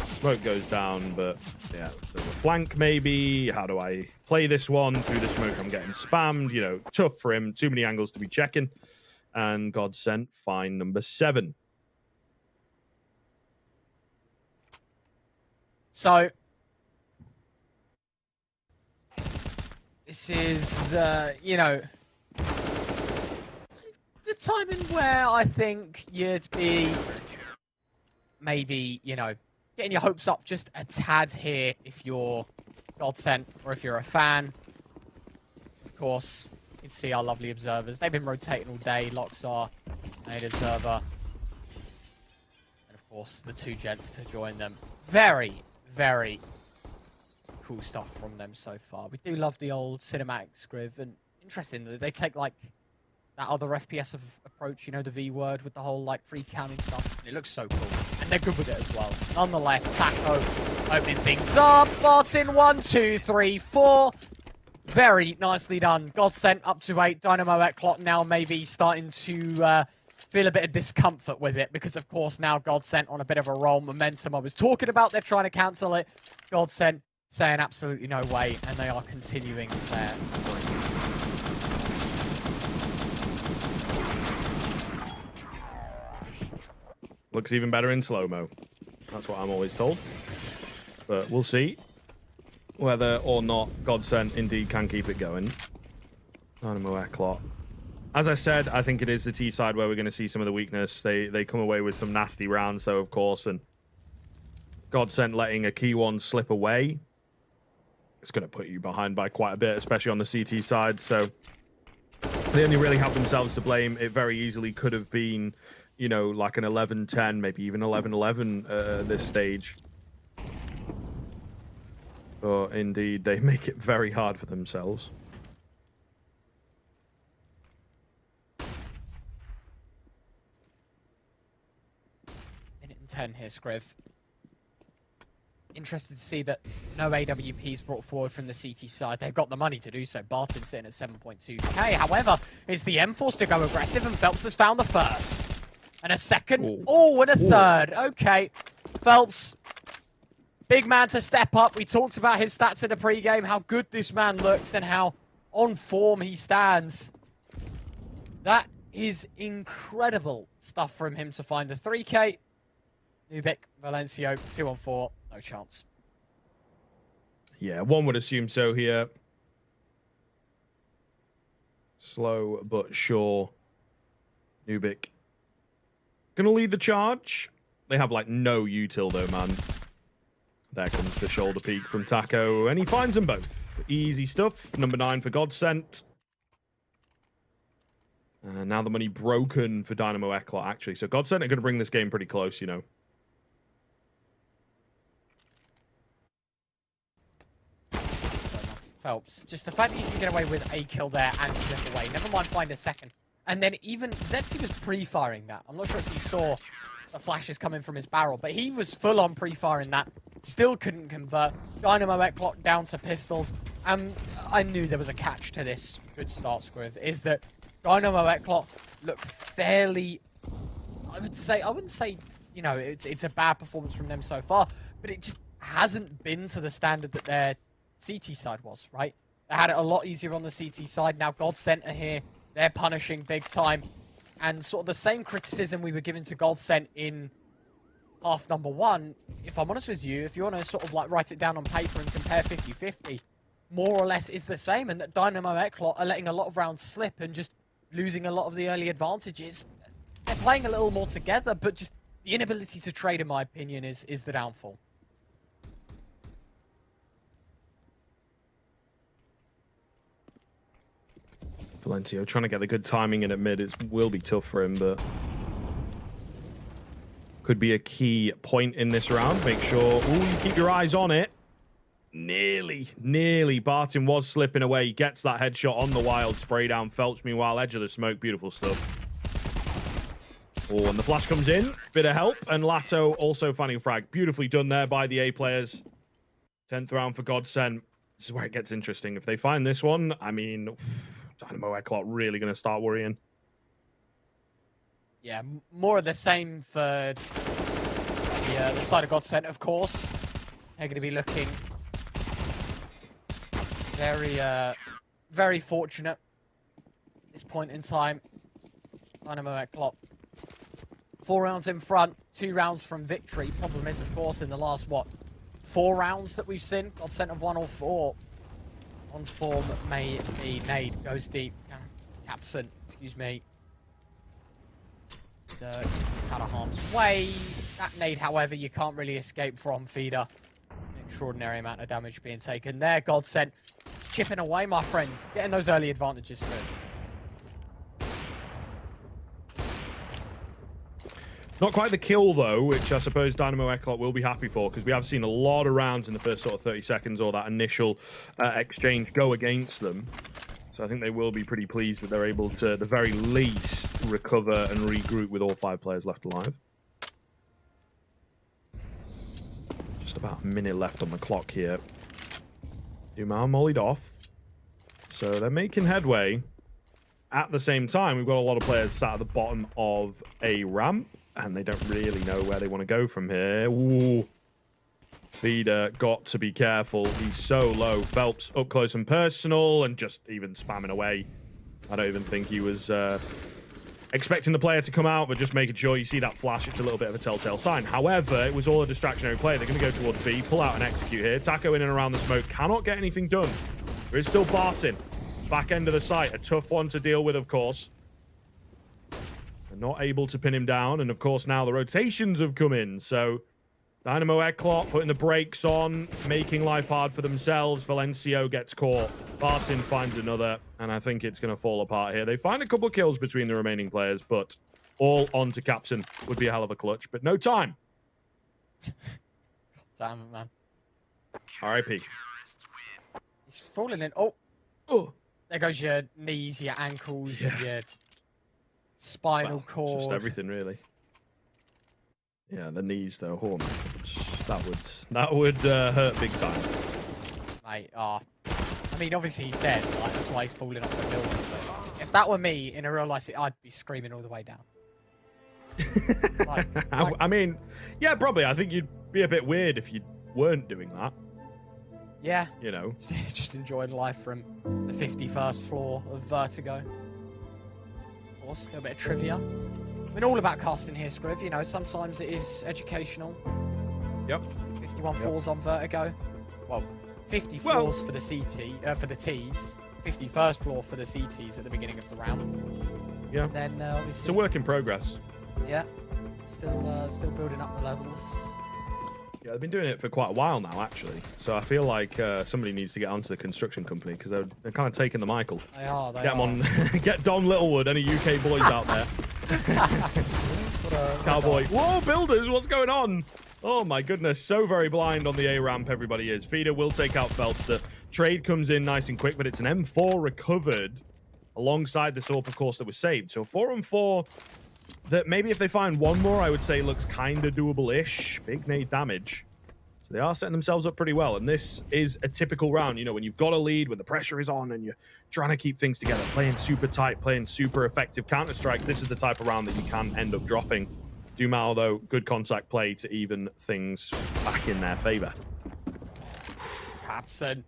Smoke goes down, but yeah, there's a flank maybe. How do I play this one? Through the smoke, I'm getting spammed. You know, tough for him. Too many angles to be checking. And Godsent, fine number 7. So, this is, you know, the timing where I think you'd be maybe, you know, getting your hopes up just a tad here if you're Godsent or if you're a fan. Of course, you can see our lovely observers. They've been rotating all day. Loxar, made observer. And of course, the two gents to join them. Very cool stuff from them so far. We do love the old cinematic Scriv, and interesting that they take like that other FPS approach, you know, the V word with the whole like free counting stuff. And it looks so cool, and they're good with it as well. Nonetheless, Taco opening things up. Martin, 1, 2, 3, 4. Very nicely done. Godsent up to 8. Dynamo Eclot now maybe starting to feel a bit of discomfort with it because, of course, now Godsent on a bit of a roll. Momentum I was talking about, they're trying to cancel it. Godsent saying absolutely no way, and they are continuing their spree. Looks even better in slow-mo. That's what I'm always told. But we'll see whether or not Godsent indeed can keep it going. Dynamo Eclot. As I said, I think it is the T side where we're going to see some of the weakness. They come away with some nasty rounds, though, of course, and Godsent letting a key one slip away. It's going to put you behind by quite a bit, especially on the CT side. So they only really have themselves to blame. It very easily could have been, you know, like an 11-10, maybe even 11-11 at this stage. But indeed, they make it very hard for themselves. Minute and 10 here, Scriv. Interested to see that no AWPs brought forward from the CT side. They've got the money to do so. Barton sitting at 7.2k. However, it's the M forced to go aggressive, and Phelps has found the first. And a second. Oh, and a third. Okay. Phelps, big man to step up. We talked about his stats in the pregame, how good this man looks and how on form he stands. That is incredible stuff from him to find a 3k. Nubik, Valencio, 2-on-4. No chance. Yeah, one would assume so here. Slow but sure. Nubik gonna lead the charge. They have like no util though, man. There comes the shoulder peek from Taco, and he finds them both. Easy stuff. Number 9 for Godsent. Now the money broken for Dynamo Eclot, actually. So Godsent are going to bring this game pretty close, you know. Phelps. Just the fact that you can get away with a kill there and slip away. Never mind find a second. And then even Zetsi was pre-firing that. I'm not sure if you saw the flashes coming from his barrel, but he was full on pre-firing that. Still couldn't convert. Dynamo Eclot down to pistols. And I knew there was a catch to this good start, Scriv, is that Dynamo Eclot look fairly, I wouldn't say, you know, it's a bad performance from them so far, but it just hasn't been to the standard that their CT side was, right? They had it a lot easier on the CT side. Now Godsent are here. They're punishing big time. And sort of the same criticism we were giving to Godsent in half number 1, if I'm honest with you, if you want to sort of like write it down on paper and compare 50-50, more or less is the same. And that Dynamo Eclot are letting a lot of rounds slip and just losing a lot of the early advantages. They're playing a little more together, but just the inability to trade, in my opinion, is the downfall. Valencio trying to get the good timing in at mid. It will be tough for him, but could be a key point in this round. Make sure you keep your eyes on it. Nearly. Barton was slipping away. He gets that headshot on the wild spray down. Phelps, meanwhile, edge of the smoke. Beautiful stuff. Oh, and the flash comes in. Bit of help. And Lato also finding a frag. Beautifully done there by the A players. 10th round for Godsent. This is where it gets interesting. If they find this one, I mean, Dynamo Eclot really going to start worrying. Yeah, more of the same for the side of Godsent, of course. They're going to be looking very fortunate at this point in time. Dynamo Eclot 4 rounds in front, 2 rounds from victory. Problem is, of course, in the last, 4 rounds that we've seen, Godsent have won all 4. On form may be Nade, goes deep. Capson, excuse me. So, out of harm's way. That Nade, however, you can't really escape from, Feeder. An extraordinary amount of damage being taken there. Godsent chipping away, my friend. Getting those early advantages through. Not quite the kill, though, which I suppose Dynamo Eclot will be happy for, because we have seen a lot of rounds in the first sort of 30 seconds or that initial exchange go against them. So I think they will be pretty pleased that they're able to, at the very least, recover and regroup with all 5 players left alive. Just about a minute left on the clock here. Dumas mollied off. So they're making headway. at the same time, we've got a lot of players sat at the bottom of a ramp, and they don't really know where they want to go from here. Ooh. Feeder got to be careful. He's so low. Phelps up close and personal, and just even spamming away. I don't even think he was expecting the player to come out, but just making sure you see that flash. It's a little bit of a telltale sign. However, it was all a distractionary play. They're going to go towards B, pull out and execute here. Taco in and around the smoke. Cannot get anything done. There is still Barton. Back end of the site. A tough one to deal with, of course. They're not able to pin him down. And, of course, now the rotations have come in. So, Dynamo Eclot putting the brakes on, making life hard for themselves. Valencio gets caught. Barton finds another, and I think it's going to fall apart here. They find a couple of kills between the remaining players, but all on to Capson would be a hell of a clutch, but no time. Damn it, man. R.I.P. He's falling in. Oh, there goes your knees, your ankles, your spinal cord. Just everything, really. Yeah, the knees, though. Oh, man. That would hurt big time. Mate, I mean, obviously he's dead. Like, that's why he's falling off the building. But if that were me in a real life, I'd be screaming all the way down. I mean, yeah, probably. I think you'd be a bit weird if you weren't doing that. Yeah. You know. Just enjoying life from the 51st floor of Vertigo. Of course, a little bit of trivia. I mean, all about casting here, Scriv. You know, sometimes it is educational. Yep. 51 floors on Vertigo. Well, 50 floors for the CT, for the Ts. 51st floor for the CTs at the beginning of the round. Yeah. And then obviously. It's a work in progress. Yeah. Still building up the levels. Yeah, they've been doing it for quite a while now, actually. So I feel like somebody needs to get onto the construction company because they're kind of taking the Michael. They are. Get them on. Get Don Littlewood, any UK boys out there. Cowboy. Whoa, builders, what's going on? Oh my goodness, so very blind on the A ramp. Everybody is. Feeder will take out Phelps. The trade comes in nice and quick, but it's an M4 recovered alongside the AWP, of course, that was saved. So 4-on-4. That maybe if they find one more, I would say looks kind of doable-ish. Big nade damage. So they are setting themselves up pretty well. And this is a typical round, you know, when you've got a lead, when the pressure is on and you're trying to keep things together, playing super tight, playing super effective Counter-Strike. This is the type of round that you can end up dropping. Dumal, though, good contact play to even things back in their favor. Capson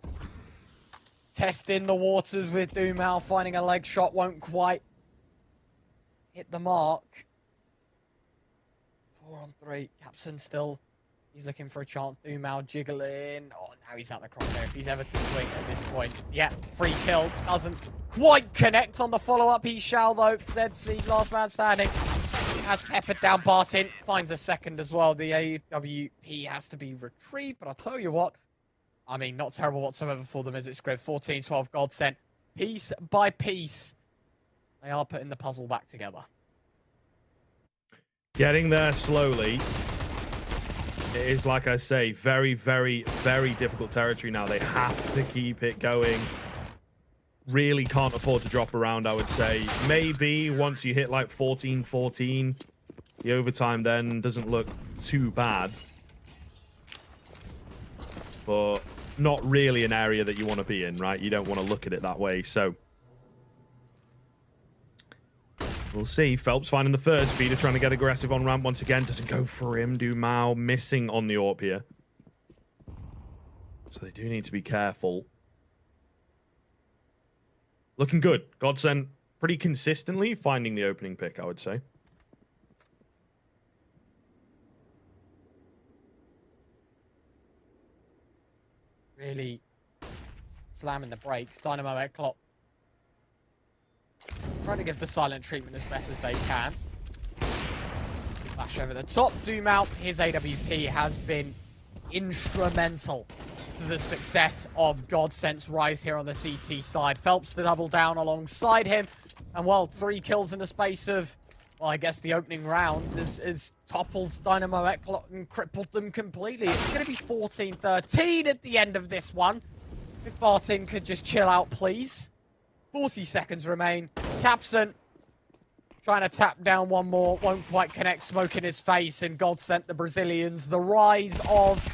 testing the waters with Dumal, finding a leg shot, won't quite hit the mark. 4-on-3. Capson still. He's looking for a chance. Dumal jiggling. Oh, now he's at the crosshair. If he's ever to swing at this point. Yeah, free kill. Doesn't quite connect on the follow-up. He shall, though. ZC, last man standing. Has peppered down Barton. Finds a second as well. The AWP has to be retrieved. But I'll tell you what. I mean, not terrible whatsoever for them, is it, Scriv? 14-12 Godsent. Piece by piece. They are putting the puzzle back together. Getting there slowly. It is, like I say, very, very, very difficult territory now. They have to keep it going. Really can't afford to drop around, I would say. Maybe once you hit like 14-14, the overtime then doesn't look too bad. But not really an area that you want to be in, right? You don't want to look at it that way, so... We'll see. Phelps finding the first. Feeder trying to get aggressive on ramp once again. Doesn't go for him. Dumal missing on the AWP here. So they do need to be careful. Looking good. Godsent pretty consistently finding the opening pick, I would say. Really slamming the brakes. Dynamo Eclot trying to give the silent treatment as best as they can. Flash over the top. Dumal, his AWP has been instrumental to the success of Godsent's rise here on the CT side. Phelps to double down alongside him. And well, 3 kills in the space of, well, I guess the opening round has toppled Dynamo Eclot and crippled them completely. It's going to be 14-13 at the end of this one. If Barton could just chill out, please. 40 seconds remain. Capson trying to tap down one more. Won't quite connect. Smoke in his face. And Godsent, the Brazilians. The rise of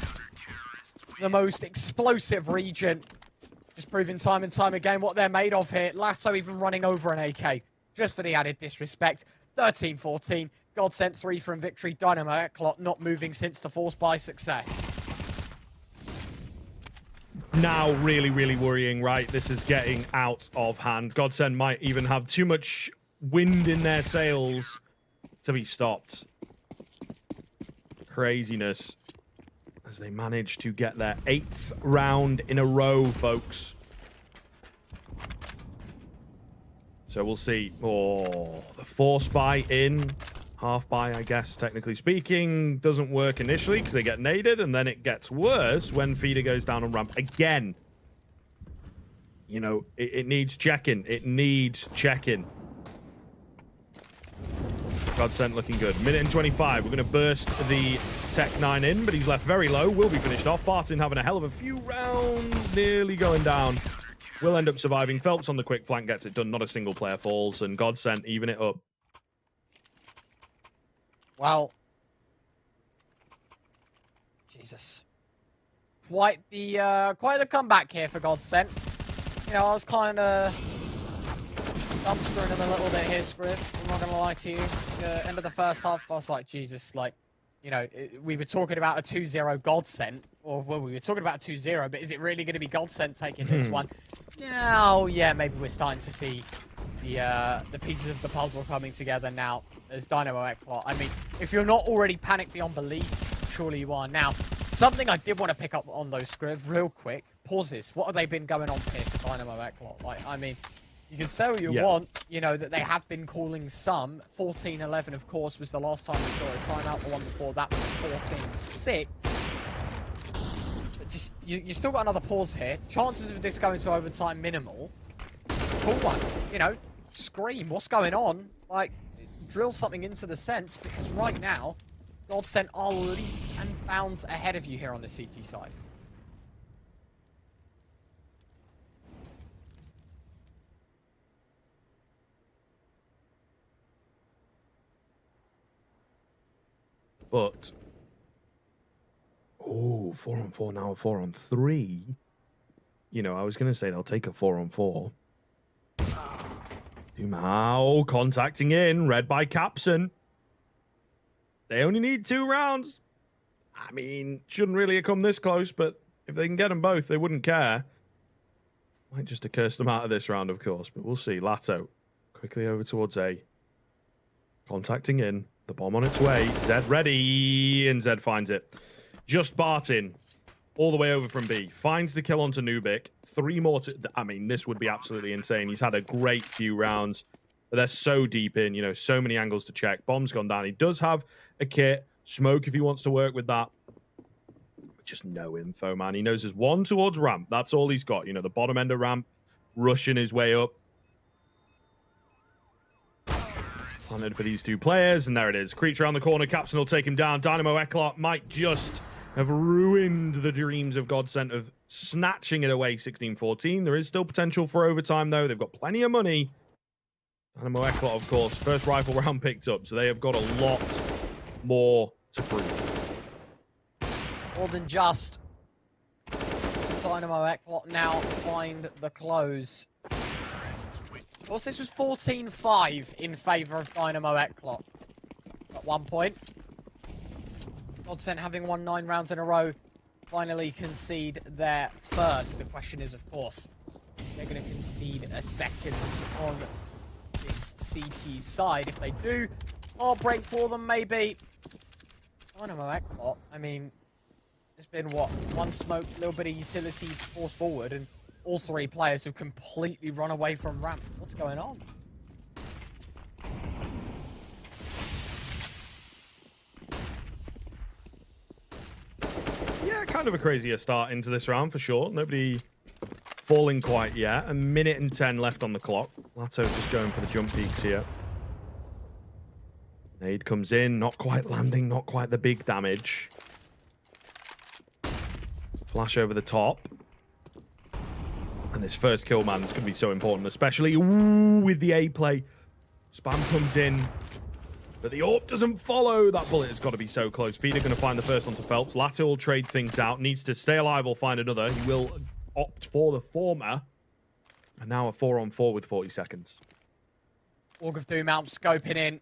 the most explosive region. Just proving time and time again what they're made of here. Lato even running over an AK just for the added disrespect. 13-14. Godsent 3 from victory. Dynamo Eclot not moving since the force by success. Now really, really worrying, right? This is getting out of hand. Godsent might even have too much wind in their sails to be stopped. Craziness as they manage to get their 8th round in a row, folks. So we'll see. Oh, the force buy in. Half buy, I guess, technically speaking, doesn't work initially because they get naded, and then it gets worse when Feeder goes down on ramp again. You know, it needs checking. It needs checking. Godsent looking good. Minute and 25. We're going to burst the Tech 9 in, but he's left very low. Will be finished off. Barton having a hell of a few rounds. Nearly going down. Will end up surviving. Phelps on the quick flank gets it done. Not a single player falls, and Godsent even it up. Well, Jesus, quite the comeback here for Godsent. You know, I was kind of dumpstering him a little bit here, Scriv. I'm not gonna lie to you. End of the first half, I was like, Jesus, like, you know, we were talking about a 2-0 Godsent, or well, we were talking about a 2-0, but is it really going to be Godsent taking this one? Now, yeah, maybe we're starting to see the pieces of the puzzle coming together now as Dynamo Eclot. I mean, if you're not already panicked beyond belief, surely you are now. Something I did want to pick up on those, Scriv, real quick. Pauses. What have they been going on here for Dynamo Eclot? Like, I mean, you can say what you want, you know, that they have been calling some. 14-11, of course, was the last time we saw a timeout. The one before that was 14-6. But just, you still got another pause here. Chances of this going to overtime minimal. It's a cool one. You know, scream, what's going on? Like, drill something into the sense, because right now, Godsent are leaps and bounds ahead of you here on the CT side. But, oh, 4-on-4 now, 4-on-3. You know, I was going to say they'll take a 4-on-4. Dumao contacting in, read by Capson. They only need 2 rounds. I mean, shouldn't really have come this close, but if they can get them both, they wouldn't care. Might just have cursed them out of this round, of course, but we'll see. Lato quickly over towards A. Contacting in. The bomb on its way. Zed ready. And Zed finds it. Just Barton. All the way over from B. Finds the kill onto Nubik. 3 more to... I mean, this would be absolutely insane. He's had a great few rounds. But they're so deep in. You know, so many angles to check. Bomb's gone down. He does have a kit. Smoke if he wants to work with that. But just no info, man. He knows there's one towards ramp. That's all he's got. You know, the bottom end of ramp. Rushing his way up. Planted for these 2 players, and there it is. Creeps around the corner. Capson will take him down. Dynamo Eclot might just have ruined the dreams of Godsent of snatching it away 16-14. There is still potential for overtime, though. They've got plenty of money. Dynamo Eclot, of course, first rifle round picked up, so they have got a lot more to prove. More than just. Dynamo Eclot now find the close. Of course, this was 14-5 in favour of Dynamo Eclot at one point. Godsent having won 9 rounds in a row, finally concede their first. The question is, of course, they're going to concede a second on this CT side. If they do, heartbreak for them, maybe. Dynamo Eclot, I mean, there's been, what, 1 smoke, a little bit of utility force forward, and all 3 players have completely run away from ramp. What's going on? Yeah, kind of a crazier start into this round for sure. Nobody falling quite yet. 1 minute and 10 left on the clock. Lato just going for the jump peaks here. Nade comes in, not quite landing, not quite the big damage. Flash over the top. And this first kill, man, is going to be so important, especially with the A play. Spam comes in, but the AWP doesn't follow. That bullet has got to be so close. Feeder going to find the first onto Phelps. Lato will trade things out. Needs to stay alive or find another. He will opt for the former. And now a 4-on-4 with 40 seconds. Org of Doom out, scoping in.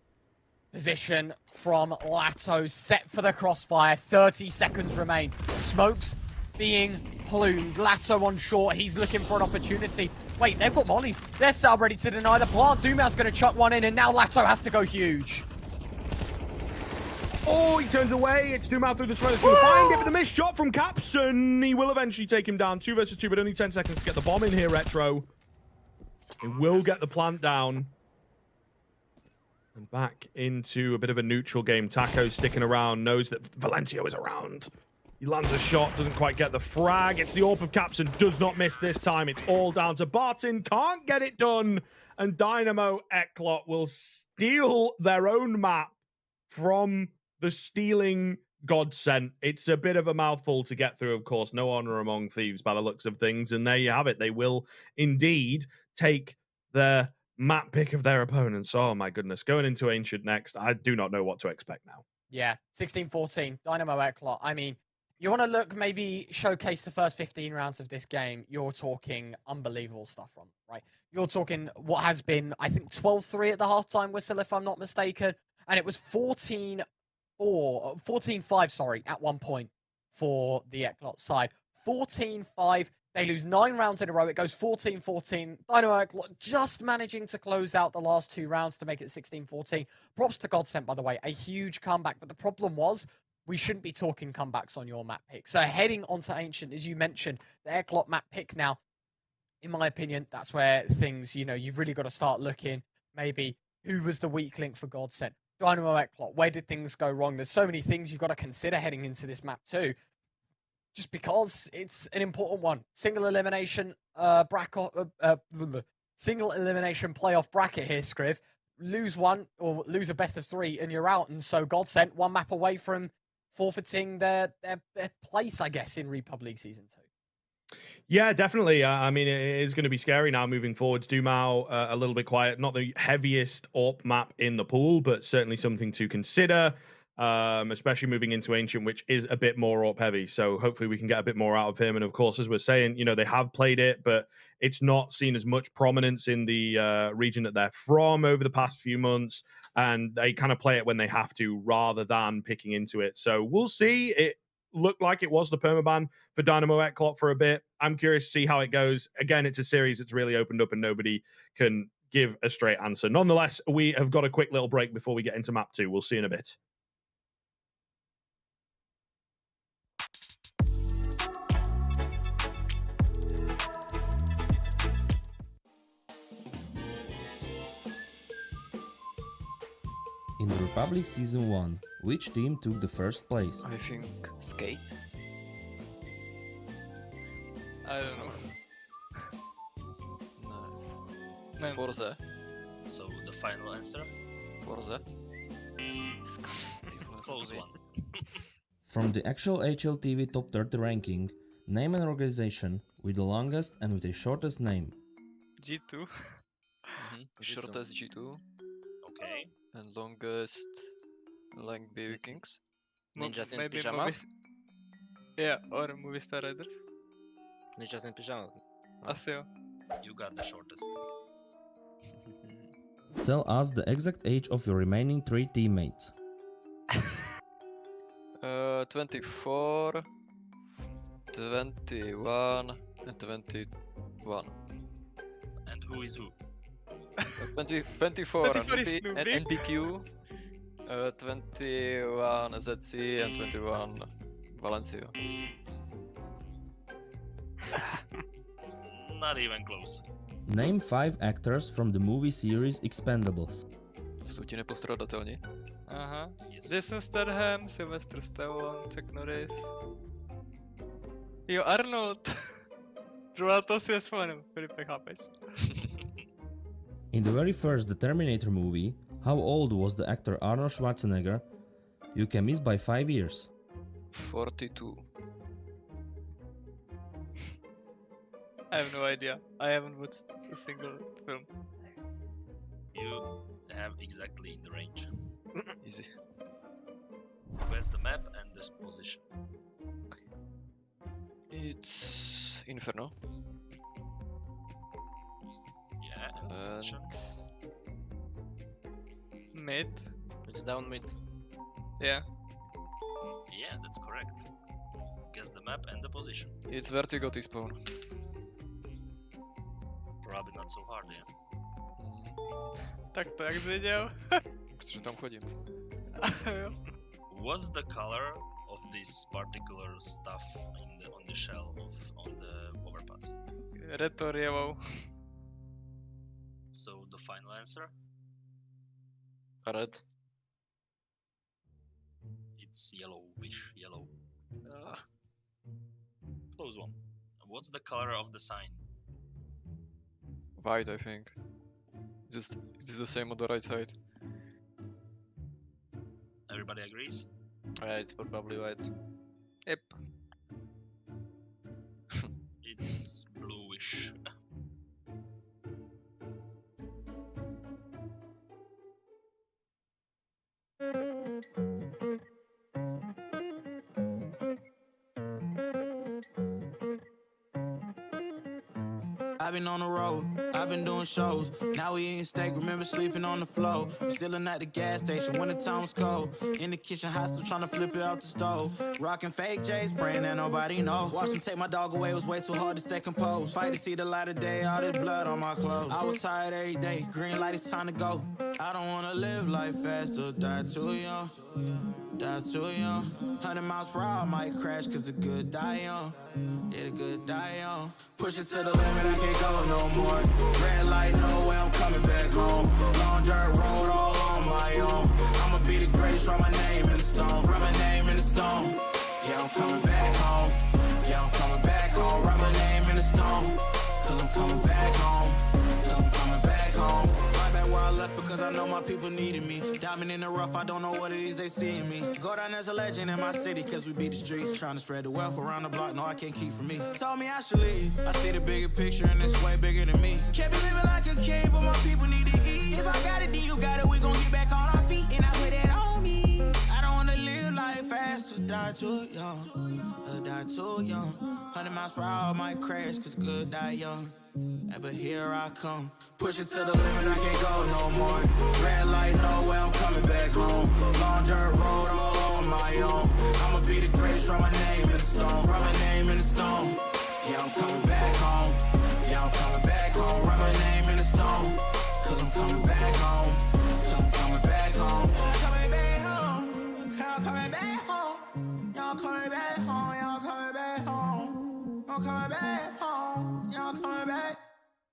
Position from Lato, set for the crossfire. 30 seconds remain. Smokes being plumed. Lato on short. He's looking for an opportunity. Wait, they've got mollies. They're set up ready to deny the plant. Doomau's going to chuck one in, and now Lato has to go huge. Oh, he turns away. It's Doomau through the smoke. He's going to find it, but the missed shot from Capson. He will eventually take him down. 2 versus 2, but only 10 seconds to get the bomb in here, Retro. He will get the plant down. And back into a bit of a neutral game. Taco sticking around, knows that Valencio is around. He lands a shot, doesn't quite get the frag. It's the AWP of Capson, does not miss this time. It's all down to Barton, can't get it done. And Dynamo Eclot will steal their own map from the stealing Godsent. It's a bit of a mouthful to get through, of course. No honor among thieves by the looks of things. And there you have it. They will indeed take their map pick of their opponents. Oh my goodness. Going into Ancient next, I do not know what to expect now. Yeah, 16-14, Dynamo Eclot. I mean, you want to look, maybe showcase the first 15 rounds of this game. You're talking unbelievable stuff from, right? You're talking what has been, I think, 12-3 at the halftime whistle, if I'm not mistaken. And it was 14-5, sorry, at one point for the Eclot side. 14-5. They lose 9 rounds in a row. It goes 14-14. Dynamo Eclot just managing to close out the last 2 rounds to make it 16-14. Props to Godsent, by the way. A huge comeback. But the problem was, we shouldn't be talking comebacks on your map pick. So heading onto Ancient, as you mentioned, the Eclot map pick now, in my opinion, that's where things, you know, you've really got to start looking. Maybe who was the weak link for Godsent? Dynamo Eclot, where did things go wrong? There's so many things you've got to consider heading into this map too. Just because it's an important one. Single elimination single elimination playoff bracket here, Scriv. Lose one or lose a best of 3 and you're out. And so Godsent 1 map away from forfeiting their place, I guess, in Repub League Season 2. Yeah, definitely. I mean, it is going to be scary now moving forwards. Doomau a little bit quiet. Not the heaviest AWP map in the pool, but certainly something to consider. Especially moving into Ancient, which is a bit more AWP heavy. So hopefully we can get a bit more out of him. And of course, as we're saying, you know, they have played it, but it's not seen as much prominence in the region that they're from over the past few months. And they kind of play it when they have to rather than picking into it. So we'll see. It looked like it was the permaban for Dynamo Eclot for a bit. I'm curious to see how it goes. Again, it's a series that's really opened up and nobody can give a straight answer. Nonetheless, we have got a quick little break before we get into map 2. We'll see in a bit. In the Republic Season 1, which team took the first place? I think Skate. I don't know. No. Forza. So the final answer? Forza. Close one. From the actual HLTV Top 30 ranking, name an organization with the longest and with the shortest name. G2. Shortest G2 Okay. and longest like BB Kings. Ninja Tin Maybe Pyjama? Yeah, or Movie Star Riders. Ninja Tin Pyjama. Aseo. You got the shortest. Tell us the exact age of your remaining 3 teammates. 24, 21, and 21. And who is who? 24 24 is and Snoopy. NBQ, 21 ZC, and 21 Valencio. Not even close. Name 5 actors from the movie series Expendables. Jsou ti nepostradatelní. Aha. Yes. Jason Statham, Sylvester Stallone, Chuck Norris. Jo, Arnold. Zrovna to si nespomenu, Filipe, chápeš? In the very first The Terminator movie, how old was the actor Arnold Schwarzenegger? You can miss by 5 years. 42. I have no idea. I haven't watched a single film. You have exactly in the range. Easy. Where's the map and this position? It's Inferno. Yeah, and And position. Mid. It's down mid. Yeah. Yeah, that's correct. Guess the map and the position. it's Vertigo T-spawn. Probably not so hard, yeah. Tak to jak zvěděl. Protože tam chodím. What's the color of this particular stuff on the shell on the overpass? Retor yellow. So the final answer, Red. it's yellowish, yellow. Close one. What's the color of the sign? White, I think. Just it's the same on the right side. Everybody agrees? It's probably white. Yep. It's bluish. I've been on the road, I've been doing shows. Now we eating steak, remember sleeping on the floor. We stillin' at the gas station when the time was cold. In the kitchen, hot still tryna flip it out the stove. Rockin' fake J's, praying that nobody know. Watch them take my dog away, it was way too hard to stay composed. Fight to see the light of day, all this blood on my clothes. I was tired every day, green light, it's time to go. I don't wanna live life fast or die too young. Die too young. 100 miles per hour, I might crash, cause the good die young. Yeah, the good die young. Push it to the limit, I can't go no more. Red light, no way, I'm coming back home. Long dirt road, all on my own. I'ma be the greatest, write my name in the stone. Write my name in the stone. Yeah, I'm coming back home. Yeah, I'm coming back home. Write my name in the stone. Cause I'm coming back home. Cause I'm coming back home. Right back where I left because I know my people needed me. Diamond in the rough, I don't know what it is they see in me. Go down as a legend in my city cause we beat the streets. Trying to spread the wealth around the block, no I can't keep from me. Told me I should leave. I see the bigger picture and it's way bigger than me. Can't be living like a king, but my people need to eat. If I got it, then you got it, we gon' get back on our feet. And I put it on me. I don't wanna live life fast or die too young. Or die too young. 100 miles per hour might crash cause good die young. Yeah, but here I come. Push it to the limit, I can't go no more. Red light, no way, I'm coming back home. Long dirt road, all on my own. I'ma be the greatest, write my name in the stone. Write my name in the stone. Yeah, I'm coming back home. Yeah, I'm coming back home. Write my name in the stone. Cause I'm coming back home. Cause I'm coming back home. Coming back home. I'm coming back home. Y'all coming back home. Y'all coming back home. I'm coming back home. Y'all coming back.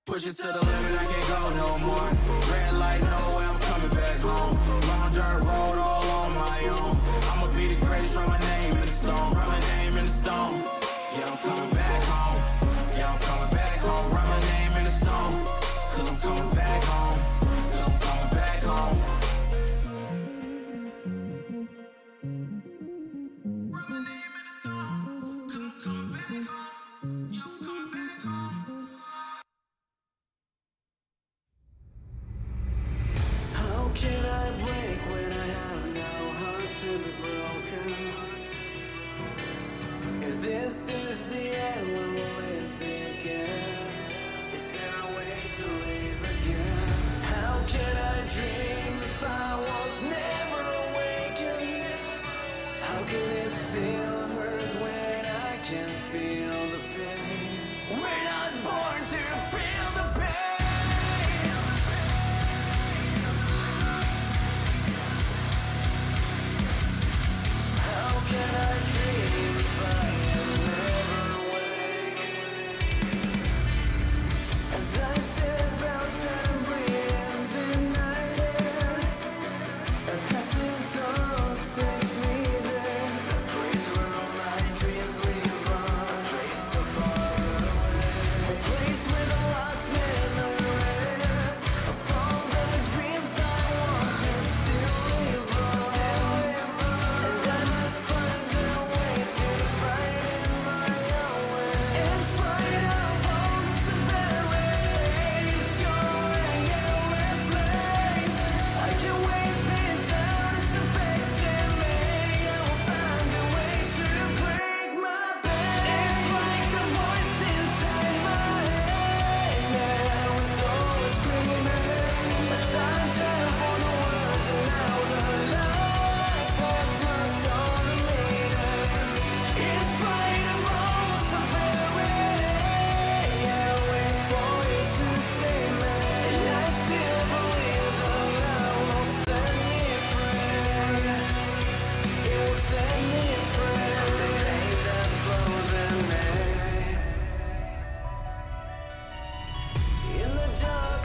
Push it to the limit, I can't go no more. Red light, no way, I'm coming back home. Long dirt road, all on my own. I'ma be the greatest, write my name in the stone. Write my name in the stone. Yeah, I'm coming back home. Yeah, I'm coming back home. Write my name in the stone. Cause I'm coming back home. Yeah, I'm coming back home. Write my name in the stone. Cause I'm coming back home. Yeah, I'm coming back home. How can I break when I have no heart to be broken? If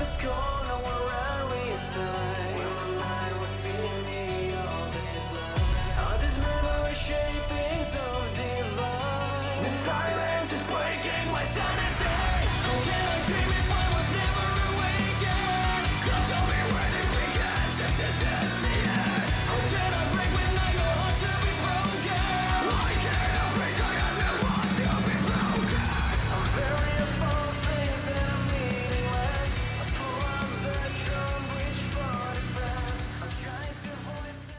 this corner where we reside. Where my mind would feed me all this love. All these memory shapings of divine. The silence is breaking my sanity. How can I dream if I was never awakened? Come tell me when it begins, if this is the end. How can I break when I know how to be broken? Why can't I break? I have no want to be broken. I'm very of things that are meaningless. I pull on the drum, reach for the fence. I'm trying to voice it.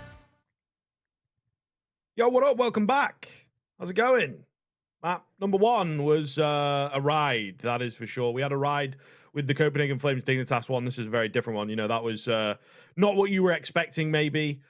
Yo, what up? Welcome back. How's it going? Map number 1 was a ride, that is for sure. We had a ride with the Copenhagen Flames Dignitas 1. This is a very different one. You know, that was not what you were expecting, maybe.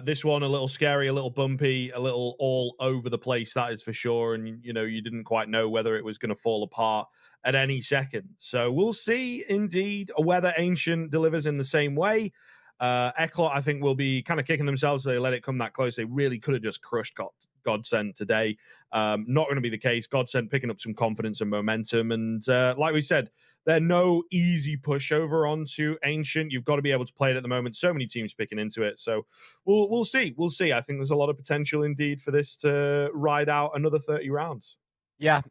This one, a little scary, a little bumpy, a little all over the place, that is for sure. And, you know, you didn't quite know whether it was going to fall apart at any second. So we'll see, indeed, whether Ancient delivers in the same way. Eclot, I think, will be kind of kicking themselves. They let it come that close. They really could have just crushed Godsent today. Not going to be the case. Godsent picking up some confidence and momentum. And like we said, they're no easy pushover onto Ancient. You've got to be able to play it at the moment. So many teams picking into it. So we'll see. We'll see. I think there's a lot of potential indeed for this to ride out another 30 rounds. Yeah,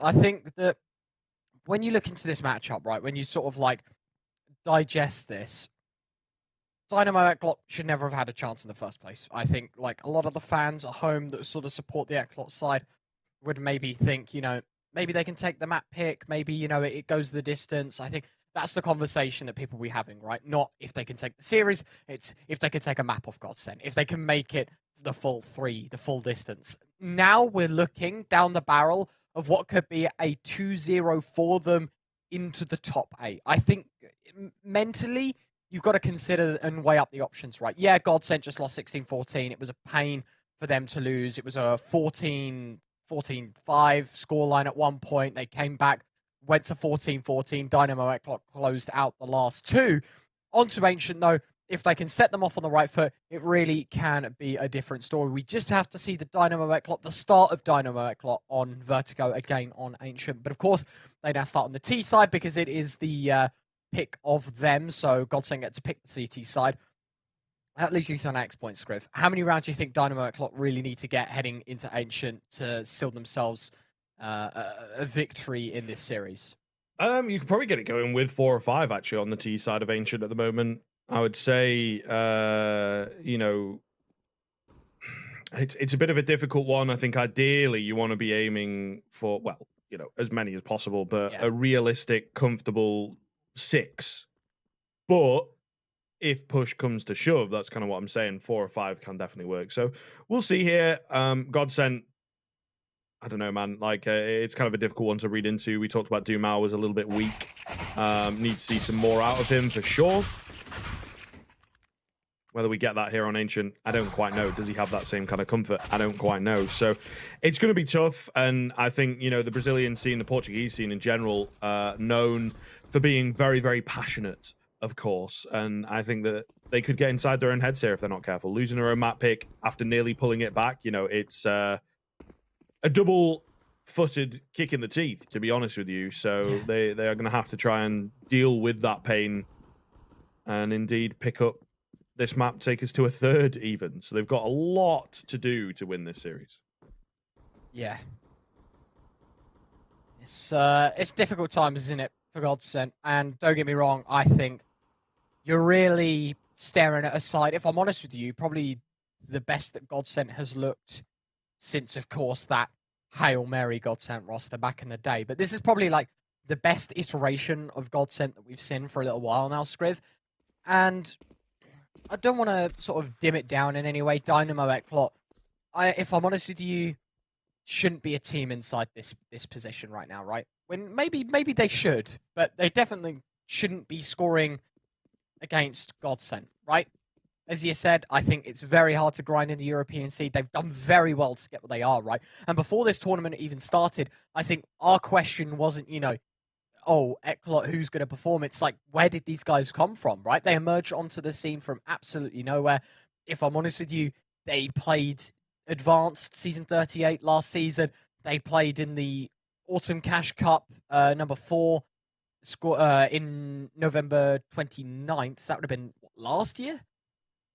I think that when you look into this matchup, right, when you sort of like digest this, Dynamo Eclot should never have had a chance in the first place. I think like a lot of the fans at home that sort of support the Eclot side would maybe think, you know, maybe they can take the map pick, maybe, you know, it goes the distance. I think that's the conversation that people will be having, right? Not if they can take the series, it's if they can take a map off Godsent, if they can make it the full 3, the full distance. Now we're looking down the barrel of what could be a 2-0 for them into the top 8. I think mentally, you've got to consider and weigh up the options, right? Yeah, Godsent just lost 16-14. It was a pain for them to lose. It was a 14-5 scoreline at one point. They came back, went to 14-14. Dynamo Eclot closed out the last 2. Onto Ancient, though, if they can set them off on the right foot, it really can be a different story. We just have to see the Dynamo Eclot, the start of Dynamo Eclot on Vertigo again on Ancient. But of course, they now start on the T side because it is the pick of them, so Godsent get to pick the CT side. That leads you to an X point, Scriv. How many rounds do you think Dynamo Eclot really need to get heading into Ancient to seal themselves a victory in this series? You could probably get it going with 4 or 5 actually on the T side of Ancient at the moment. I would say, you know, it's a bit of a difficult one. I think ideally you want to be aiming for, well, you know, as many as possible, but a realistic, comfortable 6. But if push comes to shove, that's kind of what I'm saying. 4 or 5 can definitely work. So we'll see here. Godsent, I don't know, man. Like, it's kind of a difficult one to read into. We talked about Dumao was a little bit weak. Need to see some more out of him for sure. Whether we get that here on Ancient, I don't quite know. Does he have that same kind of comfort? I don't quite know. So it's going to be tough. And I think, you know, the Brazilian scene, the Portuguese scene in general, known for being very, very passionate, of course. And I think that they could get inside their own heads here if they're not careful. Losing their own map pick after nearly pulling it back, you know, it's a double-footed kick in the teeth, to be honest with you. So they are going to have to try and deal with that pain and indeed pick up this map, take us to a 3rd even. So they've got a lot to do to win this series. Yeah. It's difficult times, isn't it, for Godsent? And don't get me wrong, I think you're really staring at a side, if I'm honest with you, probably the best that Godsent has looked since, of course, that Hail Mary Godsent roster back in the day. But this is probably like the best iteration of Godsent that we've seen for a little while now, Scriv. And I don't want to sort of dim it down in any way. Dynamo Eclot, if I'm honest with you, shouldn't be a team inside this position right now, right? When maybe they should, but they definitely shouldn't be scoring against Godsent, right? As you said, I think it's very hard to grind in the European seed. They've done very well to get what they are, right? And before this tournament even started, I think our question wasn't, you know, oh, Eclot, who's going to perform? It's like, where did these guys come from, right? They emerged onto the scene from absolutely nowhere. If I'm honest with you, they played Advanced Season 38 last season. They played in the Autumn Cash Cup, number 4. in November 29th. So that would have been last year?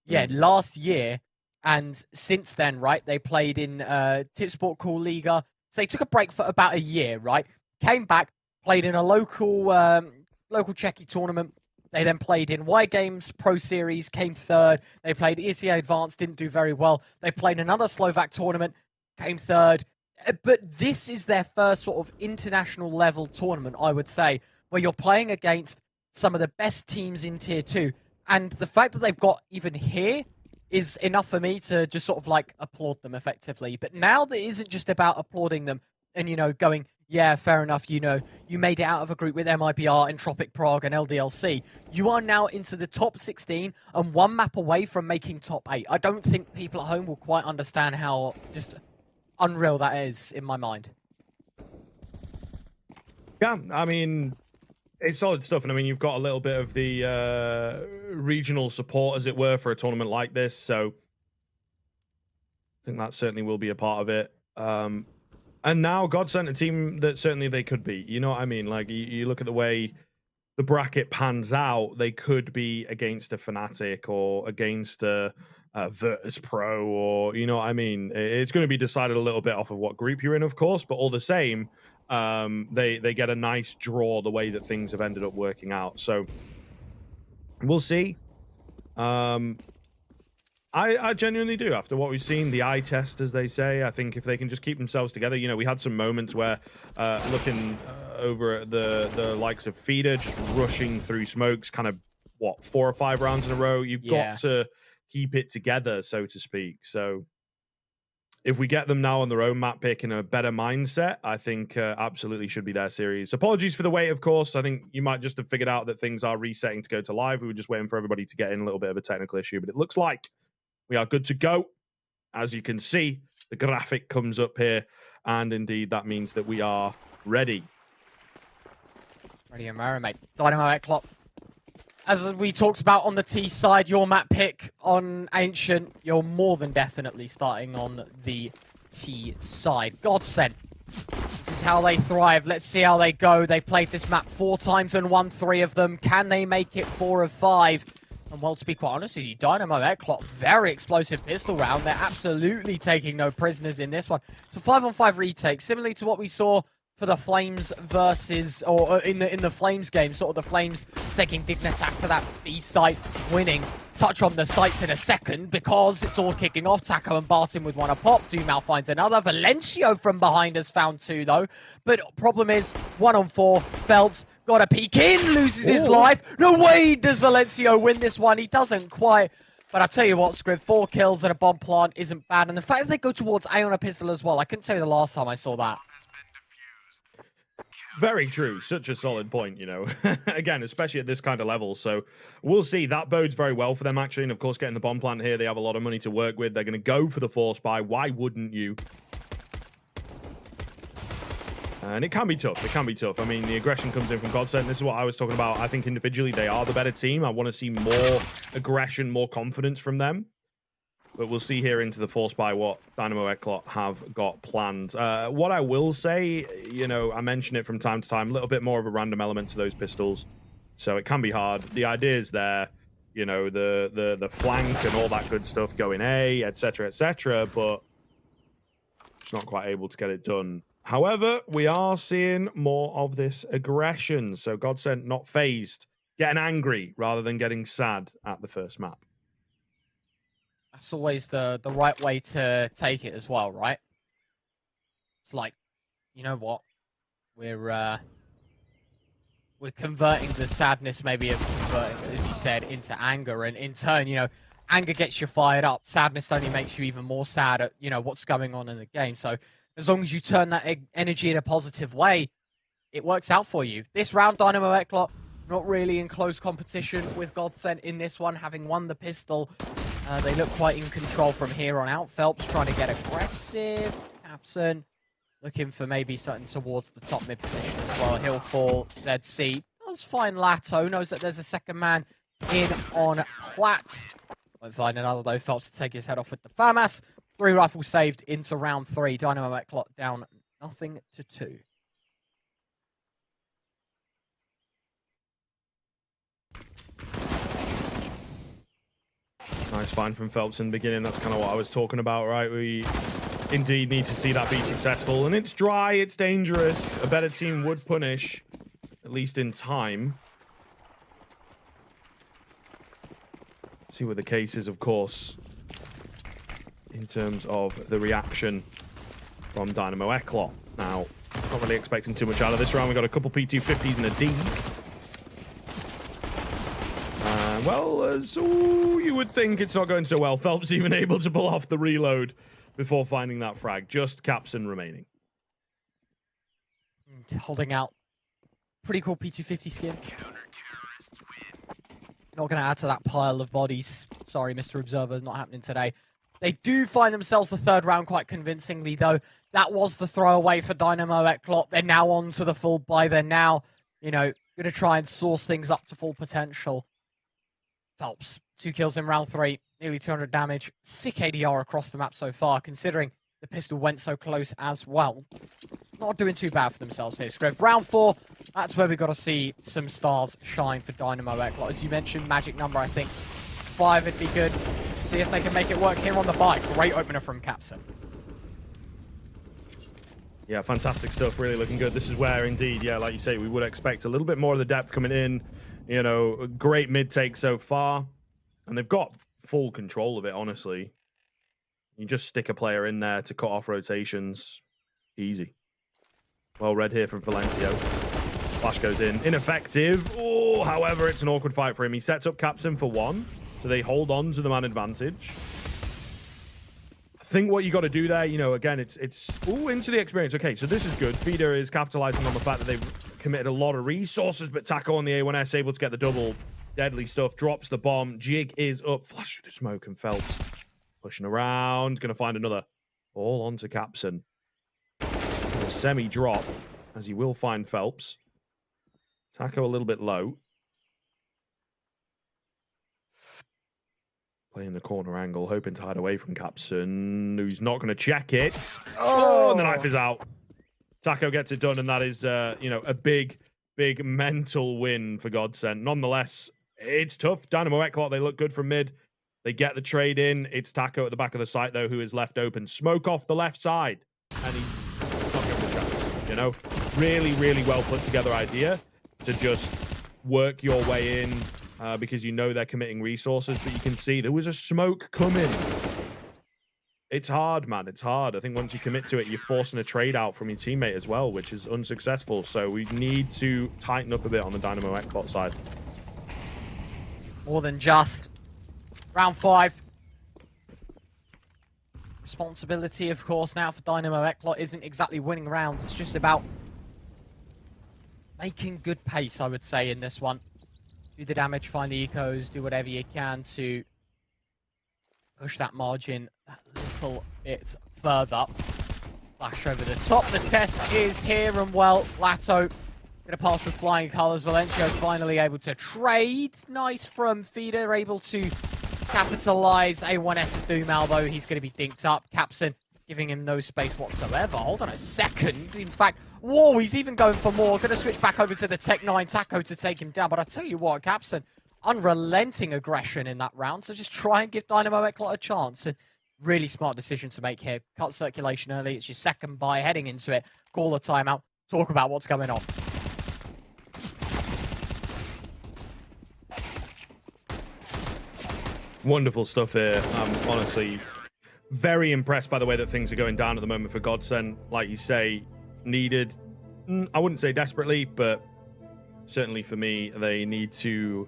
Yeah, last year. And since then, right, they played in Tipsport Cool Liga. So they took a break for about a year, right? Came back, played in a local Czechie tournament. They then played in Y Games Pro Series, came third. They played ECA Advanced, didn't do very well. They played another Slovak tournament, came third. But this is their first sort of international level tournament, I would say, where you're playing against some of the best teams in Tier 2. And the fact that they've got even here is enough for me to just sort of like applaud them effectively. But now that isn't just about applauding them and, you know, going, yeah, fair enough, you know, you made it out of a group with MIBR, Entropic Prague, and LDLC. You are now into the top 16 and one map away from making top 8. I don't think people at home will quite understand how just unreal that is in my mind. Yeah, I mean, it's solid stuff. And I mean, you've got a little bit of the regional support, as it were, for a tournament like this. So I think that certainly will be a part of it. And now Godsent, a team that certainly they could be. You know what I mean? Like, you look at the way the bracket pans out, they could be against a Fnatic or against a Virtus Pro, or, you know what I mean? It's going to be decided a little bit off of what group you're in, of course, but all the same, they get a nice draw the way that things have ended up working out. So we'll see. I genuinely do. After what we've seen, the eye test, as they say, I think if they can just keep themselves together, you know, we had some moments where looking over at the likes of Feeder, just rushing through smokes, kind of, what, 4 or 5 rounds in a row. You've got to keep it together, so to speak. So if we get them now on their own map pick in a better mindset, I think absolutely should be their series. Apologies for the wait, of course. I think you might just have figured out that things are resetting to go to live. We were just waiting for everybody to get in, a little bit of a technical issue, but it looks like we are good to go. As you can see, the graphic comes up here, and indeed that means that we are ready. Ready and merry, mate. Dynamo Eclot. As we talked about on the T side, your map pick on Ancient, you're more than definitely starting on the T side. Godsent. This is how they thrive. Let's see how they go. They've played this map 4 times and won 3 of them. Can they make it 4 of 5? And well, to be quite honest with you, Dynamo Eclot, very explosive pistol round. They're absolutely taking no prisoners in this one. So 5-on-5 retake, similarly to what we saw for the Flames versus, or in the Flames game, sort of the Flames taking Dignitas to that B site, winning. Touch on the sites in a second because it's all kicking off. Taco and Barton with one a pop. Dumal finds another. Valencio from behind has found 2 though. But problem is, 1-on-4. Phelps got a peek in, loses his life. No way does Valencio win this one. He doesn't quite. But I tell you what, Scrib, 4 kills and a bomb plant isn't bad. And the fact that they go towards A on a pistol as well, I couldn't tell you the last time I saw that. Very true. Such a solid point, you know. Again, especially at this kind of level. So we'll see. That bodes very well for them, actually. And of course, getting the bomb plant here, they have a lot of money to work with. They're going to go for the force buy. Why wouldn't you? And it can be tough. It can be tough. I mean, the aggression comes in from Godsent. This is what I was talking about. I think individually they are the better team. I want to see more aggression, more confidence from them. But we'll see here into the force by what Dynamo Eclot have got planned. What I will say, you know, I mention it from time to time, a little bit more of a random element to those pistols. So it can be hard. The idea is there, you know, the flank and all that good stuff going A, etc., but it's not quite able to get it done. However, we are seeing more of this aggression. So Godsent not phased, getting angry rather than getting sad at the first map. That's always the right way to take it as well, right? It's like, you know what? We're converting the sadness, maybe of converting, as you said, into anger. And in turn, you know, anger gets you fired up. Sadness only makes you even more sad at, you know, what's going on in the game. So as long as you turn that energy in a positive way, it works out for you. This round, Dynamo Eclot, not really in close competition with Godsent in this one, having won the pistol. They look quite in control from here on out. Phelps trying to get aggressive. Capson looking for maybe something towards the top mid position as well. He'll fall. ZC does find Lato. Knows that there's a second man in on Plat. Won't find another though. Phelps to take his head off with the FAMAS. 3 rifles saved into round 3. Dynamo Eclot down 0-2. Nice find from Phelps in the beginning. That's kind of what I was talking about, right? We indeed need to see that be successful. And it's dry, it's dangerous. A better team would punish, at least in time. See what the case is, of course, in terms of the reaction from Dynamo Eclot. Now, not really expecting too much out of this round. We've got a couple P250s and a D. Well, as you would think, it's not going so well. Phelps even able to pull off the reload before finding that frag. Just Capson remaining. Holding out. Pretty cool P250 skin. Not going to add to that pile of bodies. Sorry, Mr. Observer, not happening today. They do find themselves the third round quite convincingly, though. That was the throwaway for Dynamo Eclot. They're now on to the full buy. They're now, going to try and source things up to full potential. Phelps, 2 kills in round 3, nearly 200 damage. Sick ADR across the map so far, considering the pistol went so close as well. Not doing too bad for themselves here, Scriv. Round 4, that's where we've got to see some stars shine for Dynamo Eclot. As you mentioned, magic number, I think 5 would be good. See if they can make it work here on the buy. Great opener from Capson. Yeah, fantastic stuff. Really looking good. This is where, indeed, yeah, like you say, we would expect a little bit more of the depth coming in. A great mid-take so far. And they've got full control of it, honestly. You just stick a player in there to cut off rotations. Easy. Well read here from Valencio. Flash goes in. Ineffective. Oh, however, it's an awkward fight for him. He sets up Capson for 1. So they hold on to the man advantage. I think what you got to do there, again, it's into the experience. Okay, so this is good. Feeder is capitalizing on the fact that they've committed a lot of resources, but Taco on the A1S able to get the double. Deadly stuff. Drops the bomb. Jig is up. Flash through the smoke, and Phelps pushing around. Going to find another. All onto Capson. A semi-drop, as he will find Phelps. Taco a little bit low. Playing the corner angle, hoping to hide away from Capson, who's not going to check it. Oh, and the knife is out. Taco gets it done, and that is, a big, big mental win for Godsent. Nonetheless, it's tough. Dynamo Eclot, they look good from mid. They get the trade in. It's Taco at the back of the site, though, who is left open. Smoke off the left side. And he's not getting the chance, Really, really well put together idea to just work your way in. Because they're committing resources, but you can see there was a smoke coming. It's hard, man. It's hard. I think once you commit to it, you're forcing a trade out from your teammate as well, which is unsuccessful. So we need to tighten up a bit on the Dynamo Eclot side. More than just. Round 5. Responsibility, of course, now for Dynamo Eclot isn't exactly winning rounds. It's just about making good pace, I would say, in this one. Do the damage, find the ecos, do whatever you can to push that margin that little bit further. Flash over the top. The test is here, and well, Lato gonna pass with flying colours. Valencio finally able to trade. Nice from Feeder, able to capitalize. A1S of Doom Elbow. He's gonna be dinked up. Capson giving him no space whatsoever. Hold on a second. In fact, whoa, he's even going for more. Going to switch back over to the Tech 9 Taco to take him down. But I tell you what, Capson, unrelenting aggression in that round. So just try and give Dynamo Eclot a chance. And really smart decision to make here. Cut circulation early. It's your second buy heading into it. Call a timeout. Talk about what's going on. Wonderful stuff here. I'm honestly very impressed by the way that things are going down at the moment for Godsent. Like you say, needed, I wouldn't say desperately, but certainly for me, they need to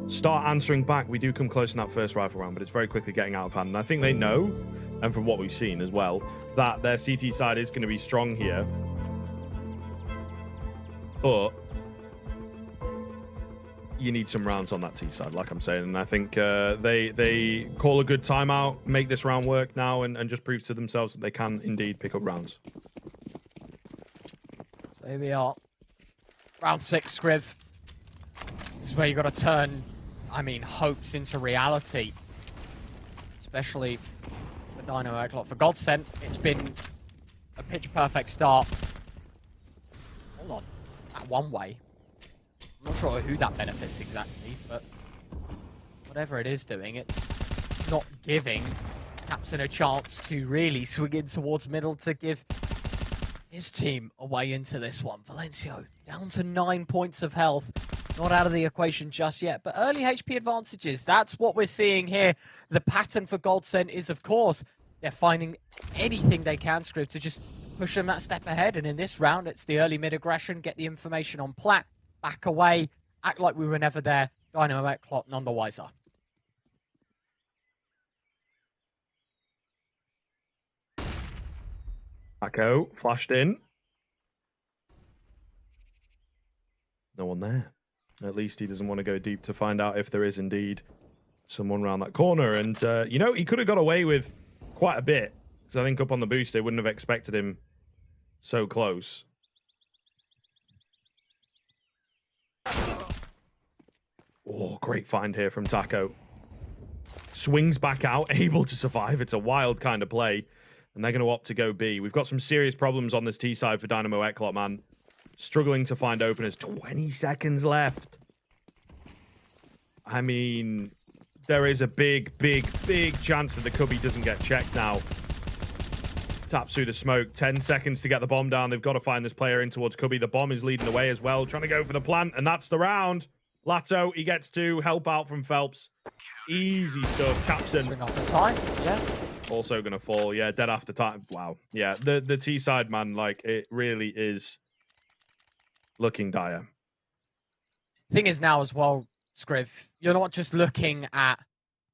start answering back. We do come close in that first rifle round, but it's very quickly getting out of hand. And I think they know, and from what we've seen as well, that their CT side is going to be strong here. But you need some rounds on that T side, like I'm saying. And I think they call a good timeout, make this round work now, and just prove to themselves that they can indeed pick up rounds. So here we are. Round 6, Scriv. This is where you got to turn, hopes into reality. Especially for Dynamo Eclot. For Godsent, it's been a pitch-perfect start. Hold on. That one way. I'm not sure who that benefits exactly, but whatever it is doing, it's not giving Capson a chance to really swing in towards middle to give his team a way into this one. Valencio down to 9 points of health. Not out of the equation just yet, but early HP advantages. That's what we're seeing here. The pattern for Godsent is, of course, they're finding anything they can, Scriv, to just push them that step ahead. And in this round, it's the early mid aggression, get the information on plat, back away, act like we were never there. Dynamo Eclot none the wiser. Taco flashed in. No one there. At least he doesn't want to go deep to find out if there is indeed someone around that corner. And, you know, he could have got away with quite a bit. Because I think up on the boost, they wouldn't have expected him so close. Oh, great find here from Taco. Swings back out, able to survive. It's a wild kind of play. And they're going to opt to go B. We've got some serious problems on this T side for Dynamo Eclot, man. Struggling to find openers. 20 seconds left. I mean, there is a big chance that the Cubby doesn't get checked now. Taps through the smoke. 10 seconds to get the bomb down. They've got to find this player in towards Cubby. The bomb is leading the way as well. Trying to go for the plant, and that's the round. Lato, he gets to help out from Phelps. Easy stuff. Capson. Swing off the time, yeah. Also going to fall. Yeah, dead after time. Wow. Yeah, the T side, man, like, it really is looking dire. Thing is now as well, Scriv, you're not just looking at,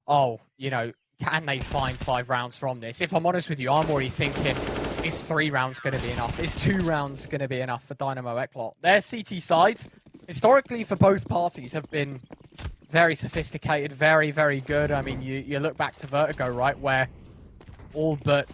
oh, you know, can they find 5 rounds from this? If I'm honest with you, I'm already thinking, is 3 rounds going to be enough? Is 2 rounds going to be enough for Dynamo Eclot? Their CT sides, historically for both parties, have been very sophisticated, very, very good. I mean, you look back to Vertigo, right, where all but,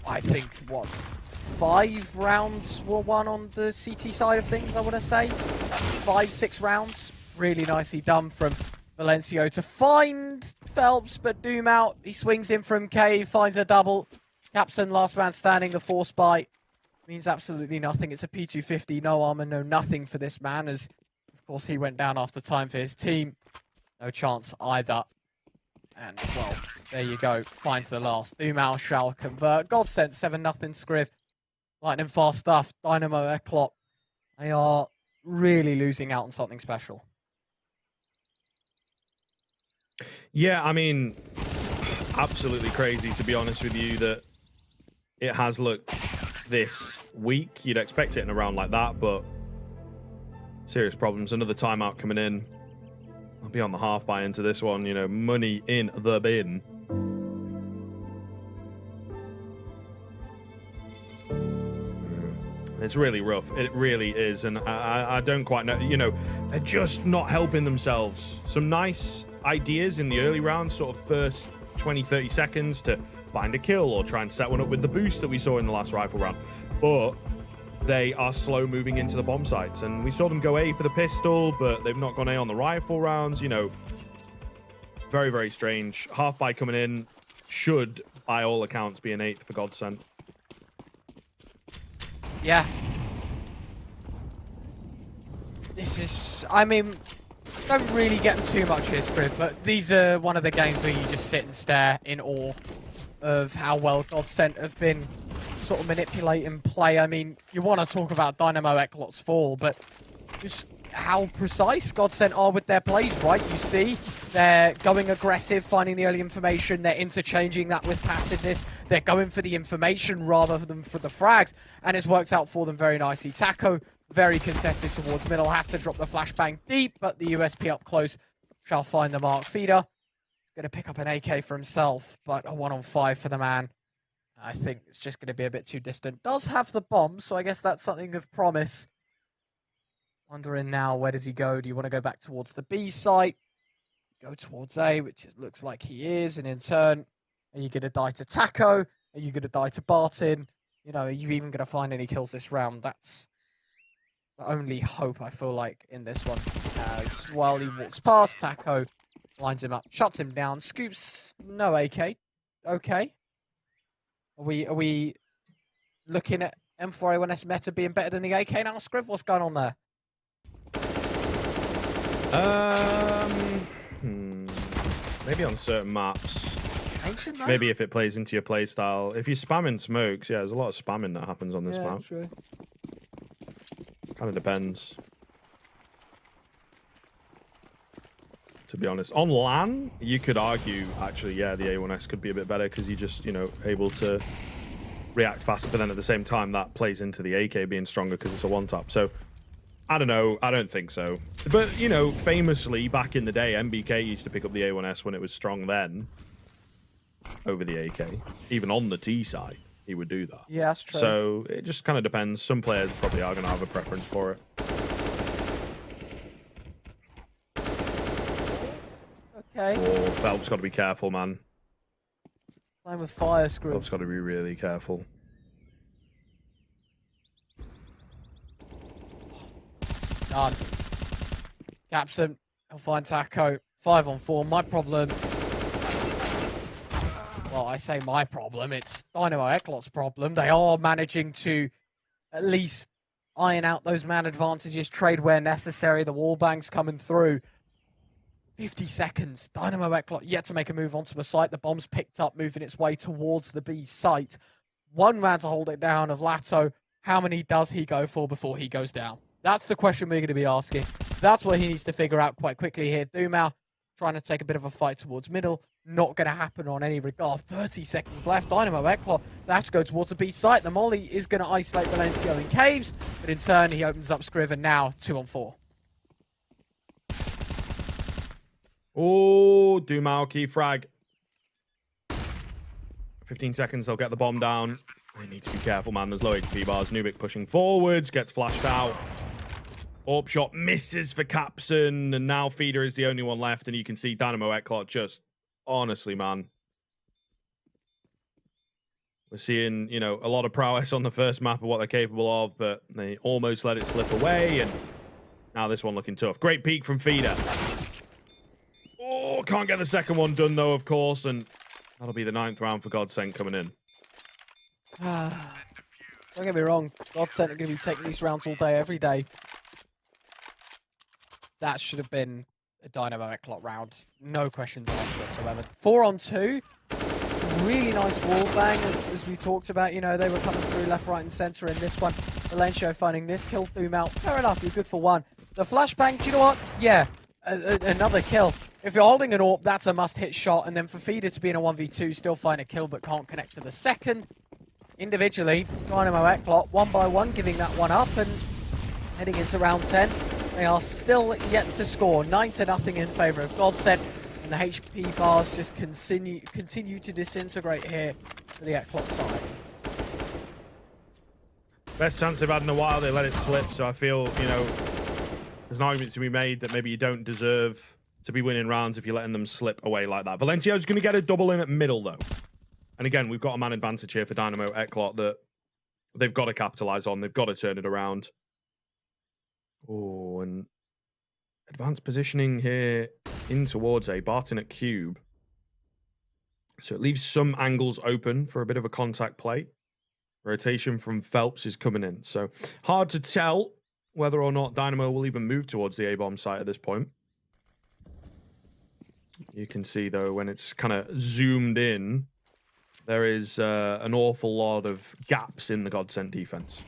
I think, what, 5 rounds were won on the CT side of things, I want to say. 5, 6 rounds. Really nicely done from Valencio to find Phelps, but Doom out. He swings in from K, finds a double. Capson, last man standing, the force bite. Means absolutely nothing. It's a P250, no armor, no nothing for this man, as, of course, he went down after time for his team. No chance either. And, well, there you go. Finds the last. Doom out shall convert. Godsent, 7-0 Scriv. Lightning fast stuff. Dynamo Eclot. They are really losing out on something special. Yeah, I mean, absolutely crazy, to be honest with you, that it has looked this weak. You'd expect it in a round like that, but serious problems. Another timeout coming in. I'll be on the half buy into this one, you know, money in the bin. It's really rough. It really is. And I don't quite know, you know, they're just not helping themselves. Some nice ideas in the early rounds, sort of first 20, 30 seconds to find a kill or try and set one up with the boost that we saw in the last rifle round. But they are slow moving into the bomb sites. And we saw them go A for the pistol, but they've not gone A on the rifle rounds. You know, very, very strange. Half buy coming in should, by all accounts, be an 8th for Godsent. Yeah. This is, I mean, don't really get them too much here, Scrib, but these are one of the games where you just sit and stare in awe of how well Godsent have been sort of manipulating play. I mean, you want to talk about Dynamo Eclot's fall, but just how precise Godsent are with their plays, right? You see, they're going aggressive, finding the early information, they're interchanging that with passiveness, they're going for the information rather than for the frags, and it's worked out for them very nicely. Taco, very contested towards middle, has to drop the flashbang deep, but the USP up close shall find the mark. Feeder, going to pick up an AK for himself, but a 1-on-5 for the man. I think it's just going to be a bit too distant. Does have the bomb, so I guess that's something of promise. Wondering now, where does he go? Do you want to go back towards the B site? Go towards A, which it looks like he is. And in turn, are you going to die to Taco? Are you going to die to Barton? You know, are you even going to find any kills this round? That's the only hope, I feel like, in this one. As while he walks past, Taco lines him up, shuts him down, scoops. No AK. Okay. Are we looking at M4A1S meta being better than the AK now, Scriv? What's going on there? Maybe on certain maps. Ancient, though? Maybe if it plays into your play style. If you're spamming smokes, yeah, there's a lot of spamming that happens on this Yeah, map. true. Kind of depends. To be honest, on LAN, you could argue actually, yeah, the A1S could be a bit better because you just, you know, able to react faster. But then at the same time, that plays into the AK being stronger because it's a one-tap. So I don't know. I don't think so. But you know, famously back in the day, MBK used to pick up the A1S when it was strong then over the AK. Even on the T side, he would do that. Yeah, that's true. So it just kind of depends. Some players probably are going to have a preference for it. Okay. Oh, Phelps got to be careful, man. Playing with fire screw. Phelps got to be really careful. Done. Capson, he'll find Taco. 5 on 4. My problem. Well, I say my problem. It's Dynamo Eclot's problem. They are managing to at least iron out those man advantages, trade where necessary. The wall bangs coming through. 50 seconds. Dynamo Eclot yet to make a move onto the site. The bomb's picked up, moving its way towards the B site. One man to hold it down of Lato. How many does he go for before he goes down? That's the question we're going to be asking. That's what he needs to figure out quite quickly here. Dumao trying to take a bit of a fight towards middle. Not going to happen on any regard. 30 seconds left. Dynamo Eclot, they have to go towards the B site. The molly is going to isolate Valencio in caves, but in turn, he opens up Scriv, and now 2 on 4. Oh, Dumao key frag. 15 seconds, they'll get the bomb down. They need to be careful, man. There's low HP bars. Nubik pushing forwards, gets flashed out. Orb shot misses for Capson, and now Feeder is the only one left, and you can see Dynamo Eclot just, honestly, man. We're seeing, you know, a lot of prowess on the first map of what they're capable of, but they almost let it slip away, and now this one looking tough. Great peek from Feeder. Oh, can't get the second one done, though, of course, and that'll be the 9th round for Godsent coming in. Don't get me wrong, Godsent are going to be taking these rounds all day, every day. That should have been a Dynamo Eclot round. No questions asked whatsoever. 4 on 2. Really nice wall bang, as we talked about. You know, they were coming through left, right, and centre in this one. Valencio finding this kill. Boom out. Fair enough, you're good for 1. The flashbang, do you know what? Yeah, another kill. If you're holding an AWP, that's a must-hit shot. And then for Feeder to be in a 1v2, still find a kill, but can't connect to the second. Individually, Dynamo Eclot, 1 by 1, giving that one up. And heading into round 10, they are still yet to score. 9-0 in favour of Godsent. And the HP bars just continue to disintegrate here for the Eclot side. Best chance they've had in a while, they let it slip, so I feel, you know, there's an argument to be made that maybe you don't deserve to be winning rounds if you're letting them slip away like that. Valencio's going to get a double in at middle, though. And again, we've got a man advantage here for Dynamo Eclot that they've got to capitalize on. They've got to turn it around. Oh, and advanced positioning here in towards A. Barton at cube. So it leaves some angles open for a bit of a contact play. Rotation from Phelps is coming in. So hard to tell whether or not Dynamo will even move towards the A-bomb site at this point. You can see, though, when it's kind of zoomed in, there is an awful lot of gaps in the Godsent defense.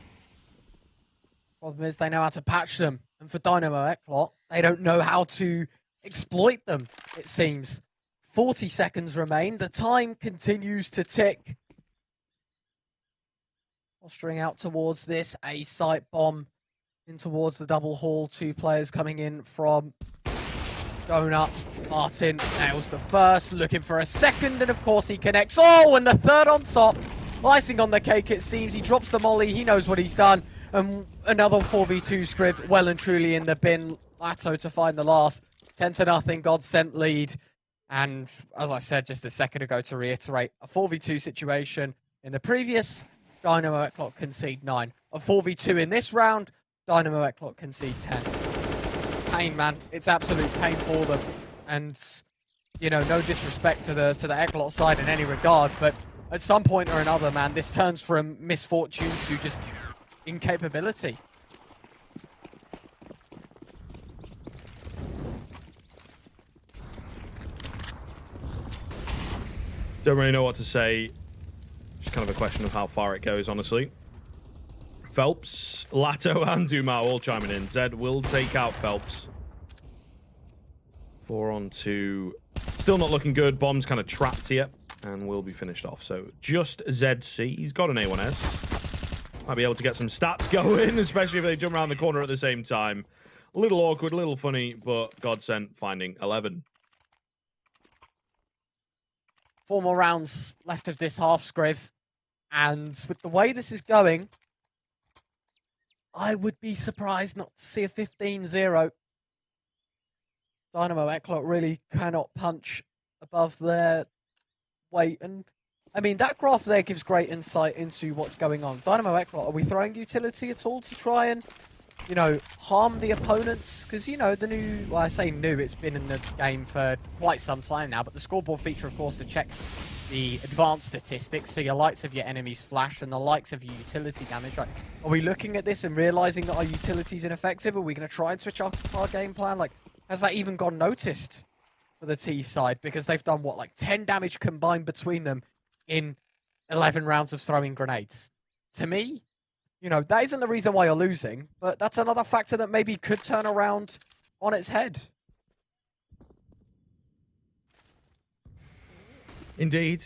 Problem is they know how to patch them. And for Dynamo Eclot, they don't know how to exploit them, it seems. 40 seconds remain. The time continues to tick. Posturing out towards this A site bomb in towards the double hall. 2 players coming in from Donut. Martin nails the first, looking for a second, and of course he connects. Oh, and the third on top. Icing on the cake, it seems. He drops the molly. He knows what he's done. And another 4v2 Scriv, well and truly in the bin. Lato to find the last. 10-0 Godsent lead. And as I said just a second ago, to reiterate, a 4v2 situation in the previous, Dynamo Eclot concede 9. A 4v2 in this round, Dynamo Eclot concede 10. Pain, man. It's absolute pain for them. And, you know, no disrespect to the Eclot side in any regard, but at some point or another, man, this turns from misfortune to just incapability. Don't really know what to say. Just kind of a question of how far it goes, honestly. Phelps, Lato, and Duma all chiming in. Zed will take out Phelps. 4 on 2. Still not looking good. Bomb's kind of trapped here and will be finished off. So just ZC. He's got an A1S. Might be able to get some stats going, especially if they jump around the corner at the same time. A little awkward, a little funny, but Godsent finding 11. 4 more rounds left of this half, Scriv. And with the way this is going, I would be surprised not to see a 15-0. Dynamo Eclot really cannot punch above their weight. And, I mean, that graph there gives great insight into what's going on. Dynamo Eclot, are we throwing utility at all to try and, you know, harm the opponents? Because, you know, the new, well, I say new, it's been in the game for quite some time now, but the scoreboard feature, of course, to check the advanced statistics, so your likes of your enemies flash and the likes of your utility damage. Like, are we looking at this and realizing that our utility is ineffective? Are we going to try and switch our game plan? Like, has that even gone noticed for the T side? Because they've done, what, like 10 damage combined between them in 11 rounds of throwing grenades. To me, you know, that isn't the reason why you're losing, but that's another factor that maybe could turn around on its head. Indeed.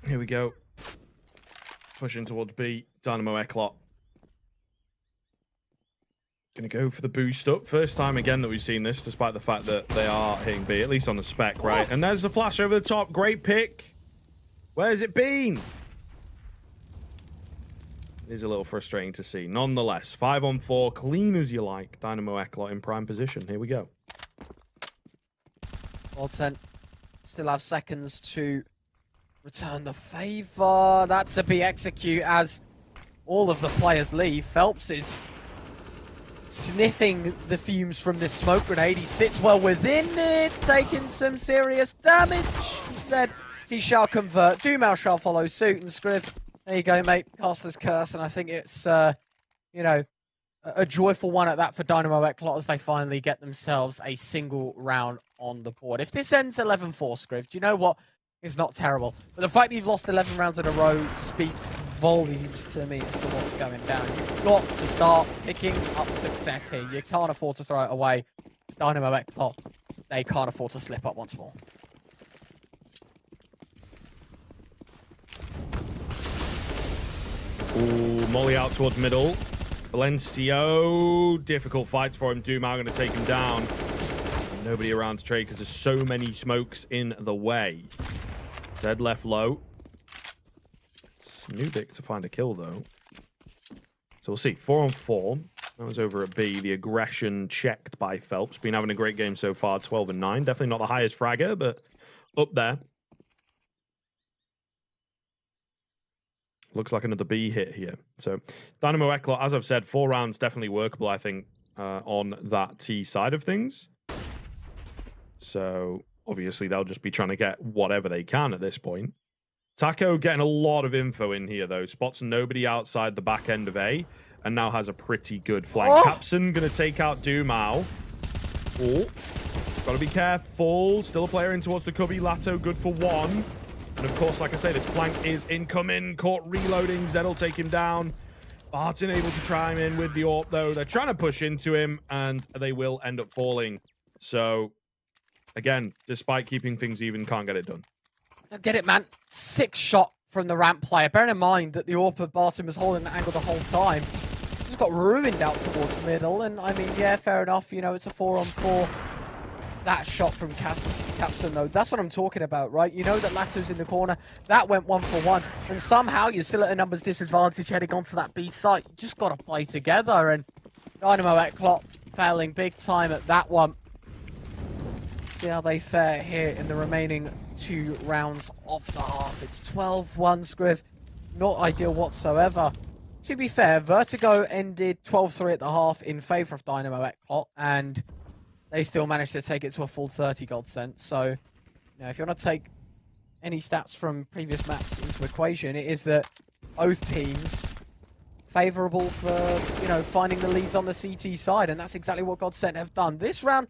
Here we go. Pushing towards B. Dynamo Eclot. Gonna go for the boost up. First time again that we've seen this, despite the fact that they are hitting B, at least on the spec, right? And there's the flash over the top. Great pick. Where's it been? It is a little frustrating to see. Nonetheless, 5 on 4, clean as you like. Dynamo Eclot in prime position. Here we go. Godsent still have seconds to return the favor. That's a B execute as all of the players leave. Phelps is sniffing the fumes from this smoke grenade. He sits well within it, taking some serious damage. He said he shall convert. Dumau shall follow suit. And Scriv, there you go, mate. Caster's curse. And I think it's, you know, a joyful one at that for Dynamo Eclot as they finally get themselves a single round on the board. If this ends 11-4, Scriv, do you know what? It's not terrible. But the fact that you've lost 11 rounds in a row speaks volumes to me as to what's going down. You've got to start picking up success here. You can't afford to throw it away. Dynamo Eclot, they can't afford to slip up once more. Ooh, Molly out towards middle. Valencio, difficult fights for him. Dumau going to take him down. Nobody around to trade because there's so many smokes in the way. Zed left low. Snoobik to find a kill, though. So we'll see. 4 on 4. That was over at B. The aggression checked by Phelps. Been having a great game so far. 12 and 9. Definitely not the highest fragger, but up there. Looks like another B hit here. So Dynamo Eclot, as I've said, 4 rounds definitely workable, I think, on that T side of things. So obviously they'll just be trying to get whatever they can at this point. Taco getting a lot of info in here, though. Spots nobody outside the back end of A and now has a pretty good flank. Oh. Capson going to take out Dumau. Oh, got to be careful. Still a player in towards the cubby. Lato good for 1. And of course, like I say, this flank is incoming. Caught reloading. Zed will take him down. Barton able to try him in with the AWP, though. They're trying to push into him, and they will end up falling. So, again, despite keeping things even, can't get it done. Don't get it, man. 6 shot from the ramp player. Bearing in mind that the AWP of Barton was holding the angle the whole time. Just got ruined out towards middle. And, I mean, yeah, fair enough. You know, it's a 4 on 4. That shot from Capson, though, that's what I'm talking about, right? You know that Lato's in the corner. That went 1 for 1. And somehow you're still at a numbers disadvantage heading onto that B site. You just got to play together. And Dynamo Eclot failing big time at that one. See how they fare here in the remaining 2 rounds of the half. It's 12-1, Scriv. Not ideal whatsoever. To be fair, Vertigo ended 12-3 at the half in favour of Dynamo Eclot. And they still managed to take it to a full 30 Godsent. So, you know, if you want to take any stats from previous maps into equation, it is that both teams favourable for, you know, finding the leads on the CT side. And that's exactly what Godsent have done. This round,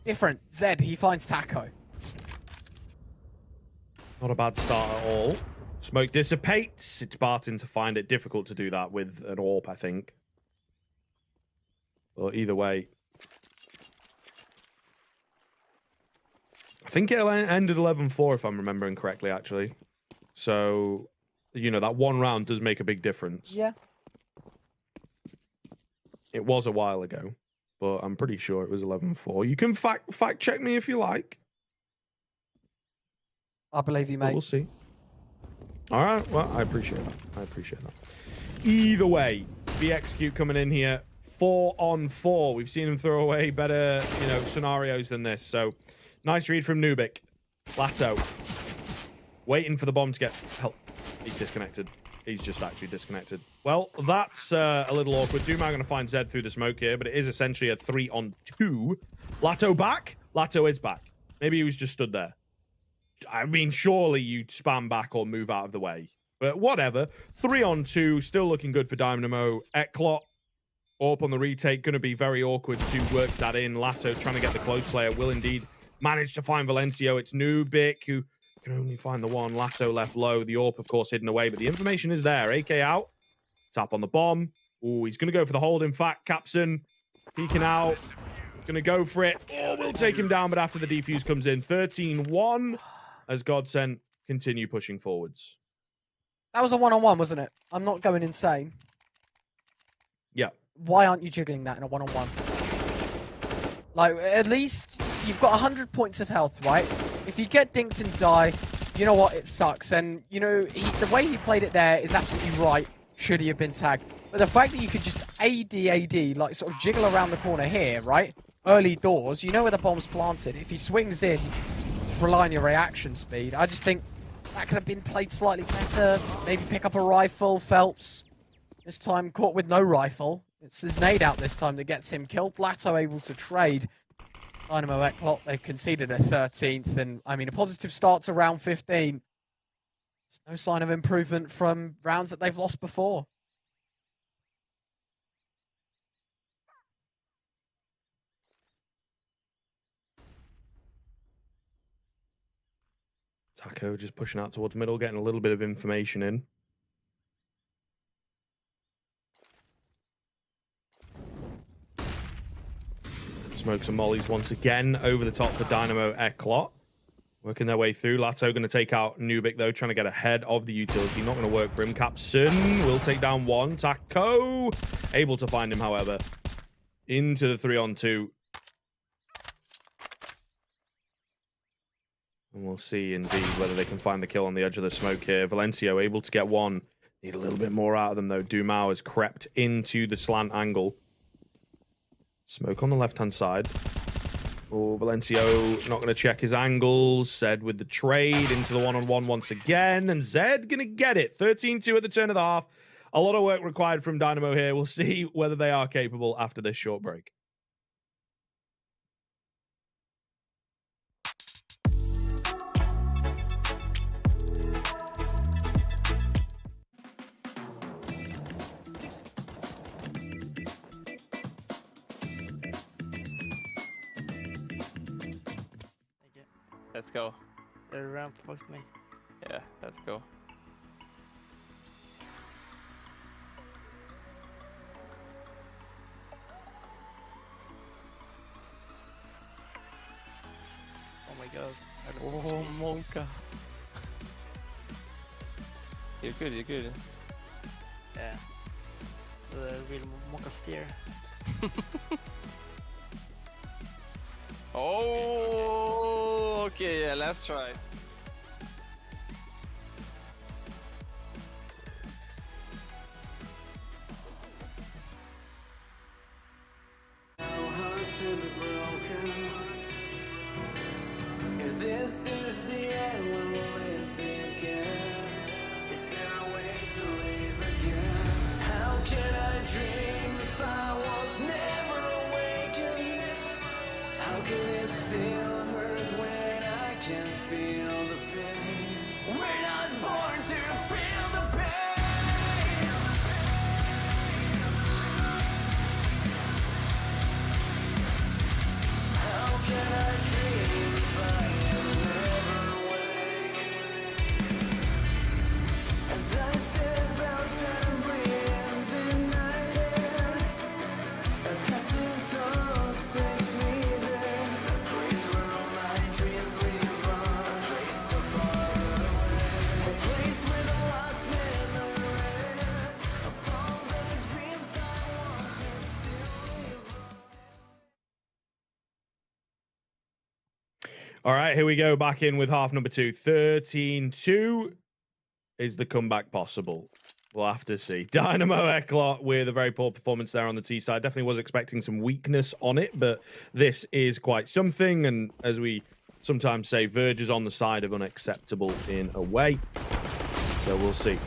different. Zed, he finds Taco. Not a bad start at all. Smoke dissipates. It's Barton to find it difficult to do that with an AWP, I think. But either way, I think it ended 11-4 if I'm remembering correctly, actually. So, you know, that one round does make a big difference. Yeah. It was a while ago, but I'm pretty sure it was 11-4. You can fact check me if you like. I believe you, mate. We'll see. All right. Well, I appreciate that. I appreciate that. Either way, BXQ coming in here 4-on-4. We've seen him throw away better, you know, scenarios than this. So nice read from Nubik. Lato waiting for the bomb to get help. He's disconnected. He's just actually disconnected. Well, that's a little awkward. Dumau going to find Zed through the smoke here, but it is essentially a 3-on-2. Lato back. Lato is back. Maybe he was just stood there. I mean, surely you'd spam back or move out of the way. But whatever. 3-on-2. Still looking good for Dynamo. Eclot up on the retake. Going to be very awkward to work that in. Lato trying to get the close player. Will indeed manage to find Valencio. It's Nubik who can only find the one. Lato left low. The AWP, of course, hidden away. But the information is there. AK out. Tap on the bomb. Oh, he's going to go for the hold. In fact, Capson peeking out. Going to go for it. Oh, we'll take him down. But after the defuse comes in, 13-1. As Godsent continue pushing forwards. That was a one-on-one, wasn't it? I'm not going insane. Yeah. Why aren't you jiggling that in a one-on-one? Like, at least you've got 100 points of health, right? If you get dinked and die, you know what? It sucks. And, you know, the way he played it there is absolutely right, should he have been tagged. But the fact that you could just AD, like, sort of jiggle around the corner here, right? Early doors, you know where the bomb's planted. If he swings in, rely on your reaction speed. I just think that could have been played slightly better. Maybe pick up a rifle. Phelps this time caught with no rifle. It's his nade out this time that gets him killed. Lato able to trade. Dynamo Eclot, they've conceded a 13th, and I mean a positive start to round 15. There's no sign of improvement from rounds that they've lost before. Taco just pushing out towards middle, getting a little bit of information in. Smokes and mollies once again over the top for Dynamo Eclot. Working their way through. Lato going to take out Nubik, though, trying to get ahead of the utility. Not going to work for him. Capson will take down one. Taco able to find him, however. Into the 3-on-2. And we'll see, indeed, whether they can find the kill on the edge of the smoke here. Valencio able to get one. Need a little bit more out of them, though. Dumau has crept into the slant angle. Smoke on the left-hand side. Oh, Valencio not going to check his angles. Zed with the trade into the one-on-one once again. And Zed going to get it. 13-2 at the turn of the half. A lot of work required from Dynamo here. We'll see whether they are capable after this short break. Let's go. The ramp fucked me. Yeah, let's go. Oh my god. Oh, Monka. You're good, you're good. Yeah. The real Monka steer. Oh, okay, yeah, let's try. Hearts to be broken. If this is the end, when will it begin? Is there a way to live again? How can I dream if I was never awakened? How can it still hurt when I can feel the pain? We're not born to feel the pain. How can I All right, here we go. Back in with half number 2. 13-2. Is the comeback possible? We'll have to see. Dynamo Eclot with a very poor performance there on the T side. Definitely was expecting some weakness on it, but this is quite something. And as we sometimes say, verges on the side of unacceptable in a way. So we'll see.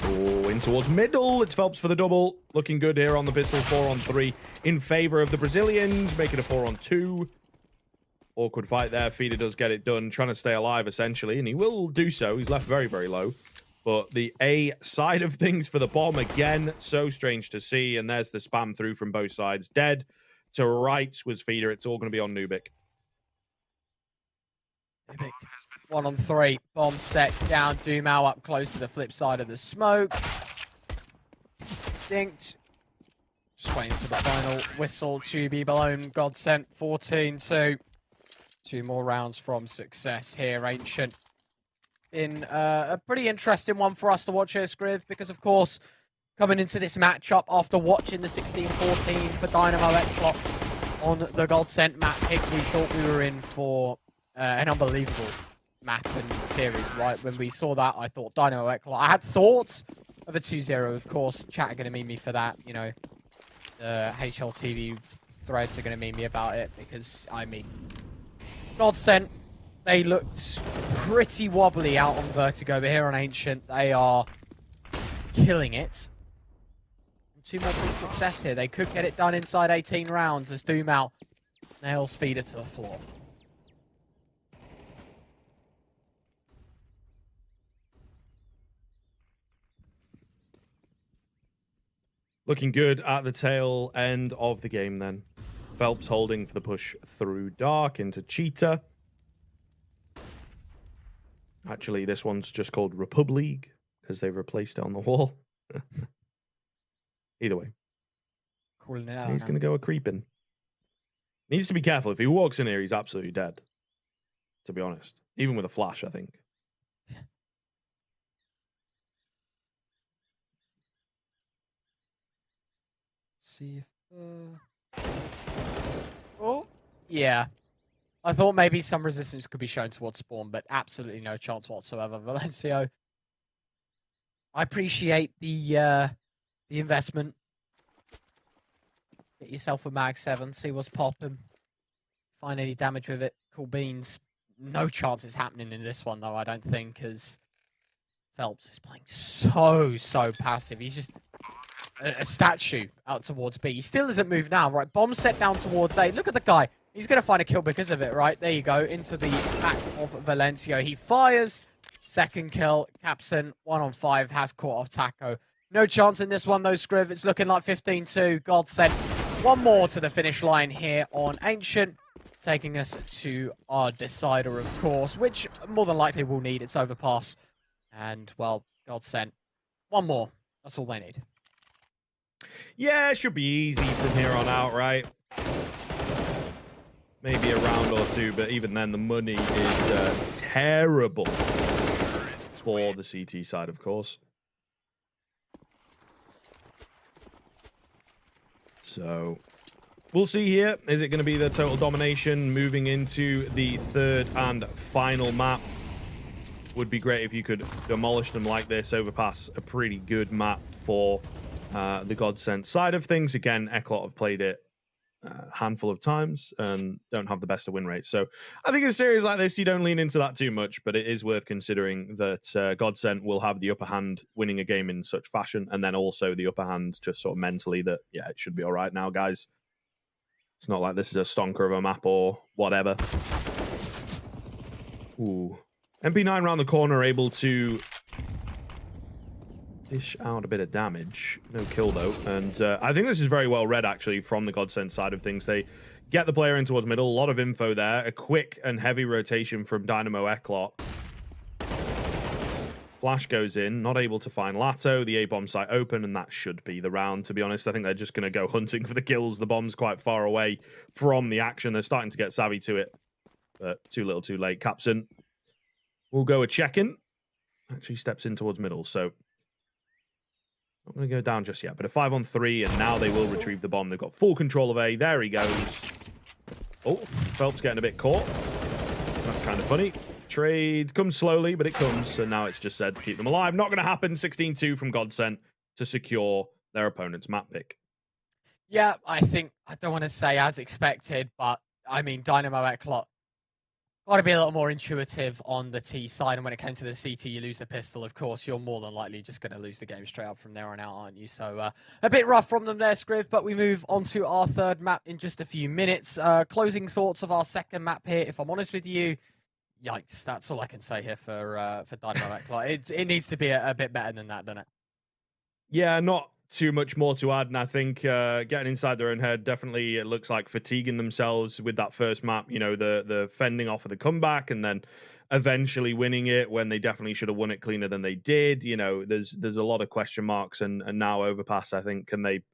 Oh, in towards middle. It's Phelps for the double. Looking good here on the pistol. 4-on-3 in favor of the Brazilians. Make it a 4-on-2. Awkward fight there. Feeder does get it done. Trying to stay alive, essentially. And he will do so. He's left very, very low. But the A side of things for the bomb, again, so strange to see. And there's the spam through from both sides. Dead to right was Feeder. It's all going to be on Nubik. 1-on-3. Bomb set down. Dumao up close to the flip side of the smoke. Dinked. Just waiting for the final whistle to be blown. Godsent 14-2. 2 more rounds from success here. Ancient in a pretty interesting one for us to watch here, Scriv, because of course, coming into this matchup after watching the 16-14 for Dynamo Eclot on the Godsent map pick, we thought we were in for an unbelievable map and series, right? When we saw that, I thought Dynamo Eclot. I had thoughts of a 2-0, of course. Chat are going to meme me for that, you know. The HLTV threads are going to meme me about it because, I mean, Godsent, they looked pretty wobbly out on Vertigo, but here on Ancient, they are killing it. And 2 more from success here. They could get it done inside 18 rounds as Dumao nails Feeder to the floor. Looking good at the tail end of the game then. Phelps holding for the push through dark into Cheetah. Actually, this one's just called Republic because they've replaced it on the wall. Either way. Calling it out. He's going to go a creeping. Needs to be careful. If he walks in here, he's absolutely dead. To be honest. Even with a flash, I think. See if... Oh, yeah. I thought maybe some resistance could be shown towards spawn, but absolutely no chance whatsoever. Valencio, I appreciate the investment. Get yourself a Mag 7, see what's popping. Find any damage with it. Cool beans. No chance it's happening in this one, though, I don't think, because Phelps is playing so passive. He's just a statue out towards B. He still doesn't move now, right? Bomb set down towards A. Look at the guy. He's going to find a kill because of it, right? There you go. Into the back of Valencio. He fires. Second kill. Capson, 1-on-5, has caught off Taco. No chance in this one, though, Scriv. It's looking like 15-2. Godsent. 1 more to the finish line here on Ancient. Taking us to our decider, of course, which more than likely we'll need. It's overpass. And, well, Godsent. 1 more. That's all they need. Yeah, it should be easy from here on out, right? Maybe a round or 2, but even then, the money is terrible for the CT side, of course. So, we'll see here. Is it going to be the total domination moving into the 3rd and final map? Would be great if you could demolish them like this, overpass a pretty good map for the Godsent side of things. Again, Eclot have played it a handful of times and don't have the best of win rates. So I think in a series like this, you don't lean into that too much, but it is worth considering that Godsent will have the upper hand winning a game in such fashion, and then also the upper hand just sort of mentally that, yeah, it should be all right now, guys. It's not like this is a stonker of a map or whatever. Ooh. MP9 around the corner, able to dish out a bit of damage. No kill, though. And I think this is very well read, actually, from the Godsent side of things. They get the player in towards middle. A lot of info there. A quick and heavy rotation from Dynamo Eclot. Flash goes in. Not able to find Lato. The A-bomb site open, and that should be the round, to be honest. I think they're just going to go hunting for the kills. The bomb's quite far away from the action. They're starting to get savvy to it. But too little, too late. Capson will go a check-in. Actually steps in towards middle, so not going to go down just yet, but a 5-on-3, and now they will retrieve the bomb. They've got full control of A. There he goes. Oh, Phelps getting a bit caught. That's kind of funny. Trade comes slowly, but it comes, and now it's just said to keep them alive. Not going to happen. 16-2 from Godsent to secure their opponent's map pick. Yeah, I don't want to say as expected, but I mean, Dynamo Eclot got to be a little more intuitive on the T side. And when it came to the CT, you lose the pistol. Of course, you're more than likely just going to lose the game straight up from there on out, aren't you? So a bit rough from them there, Scriv, but we move on to our third map in just a few minutes. Closing thoughts of our second map here. If I'm honest with you, yikes, that's all I can say here for Dynamo Eclot. It needs to be a bit better than that, doesn't it? Yeah, not too much more to add, and I think getting inside their own head, definitely it looks like fatiguing themselves with that first map, you know, the fending off of the comeback and then eventually winning it when they definitely should have won it cleaner than they did. You know, there's a lot of question marks, and now Overpass, I think, can they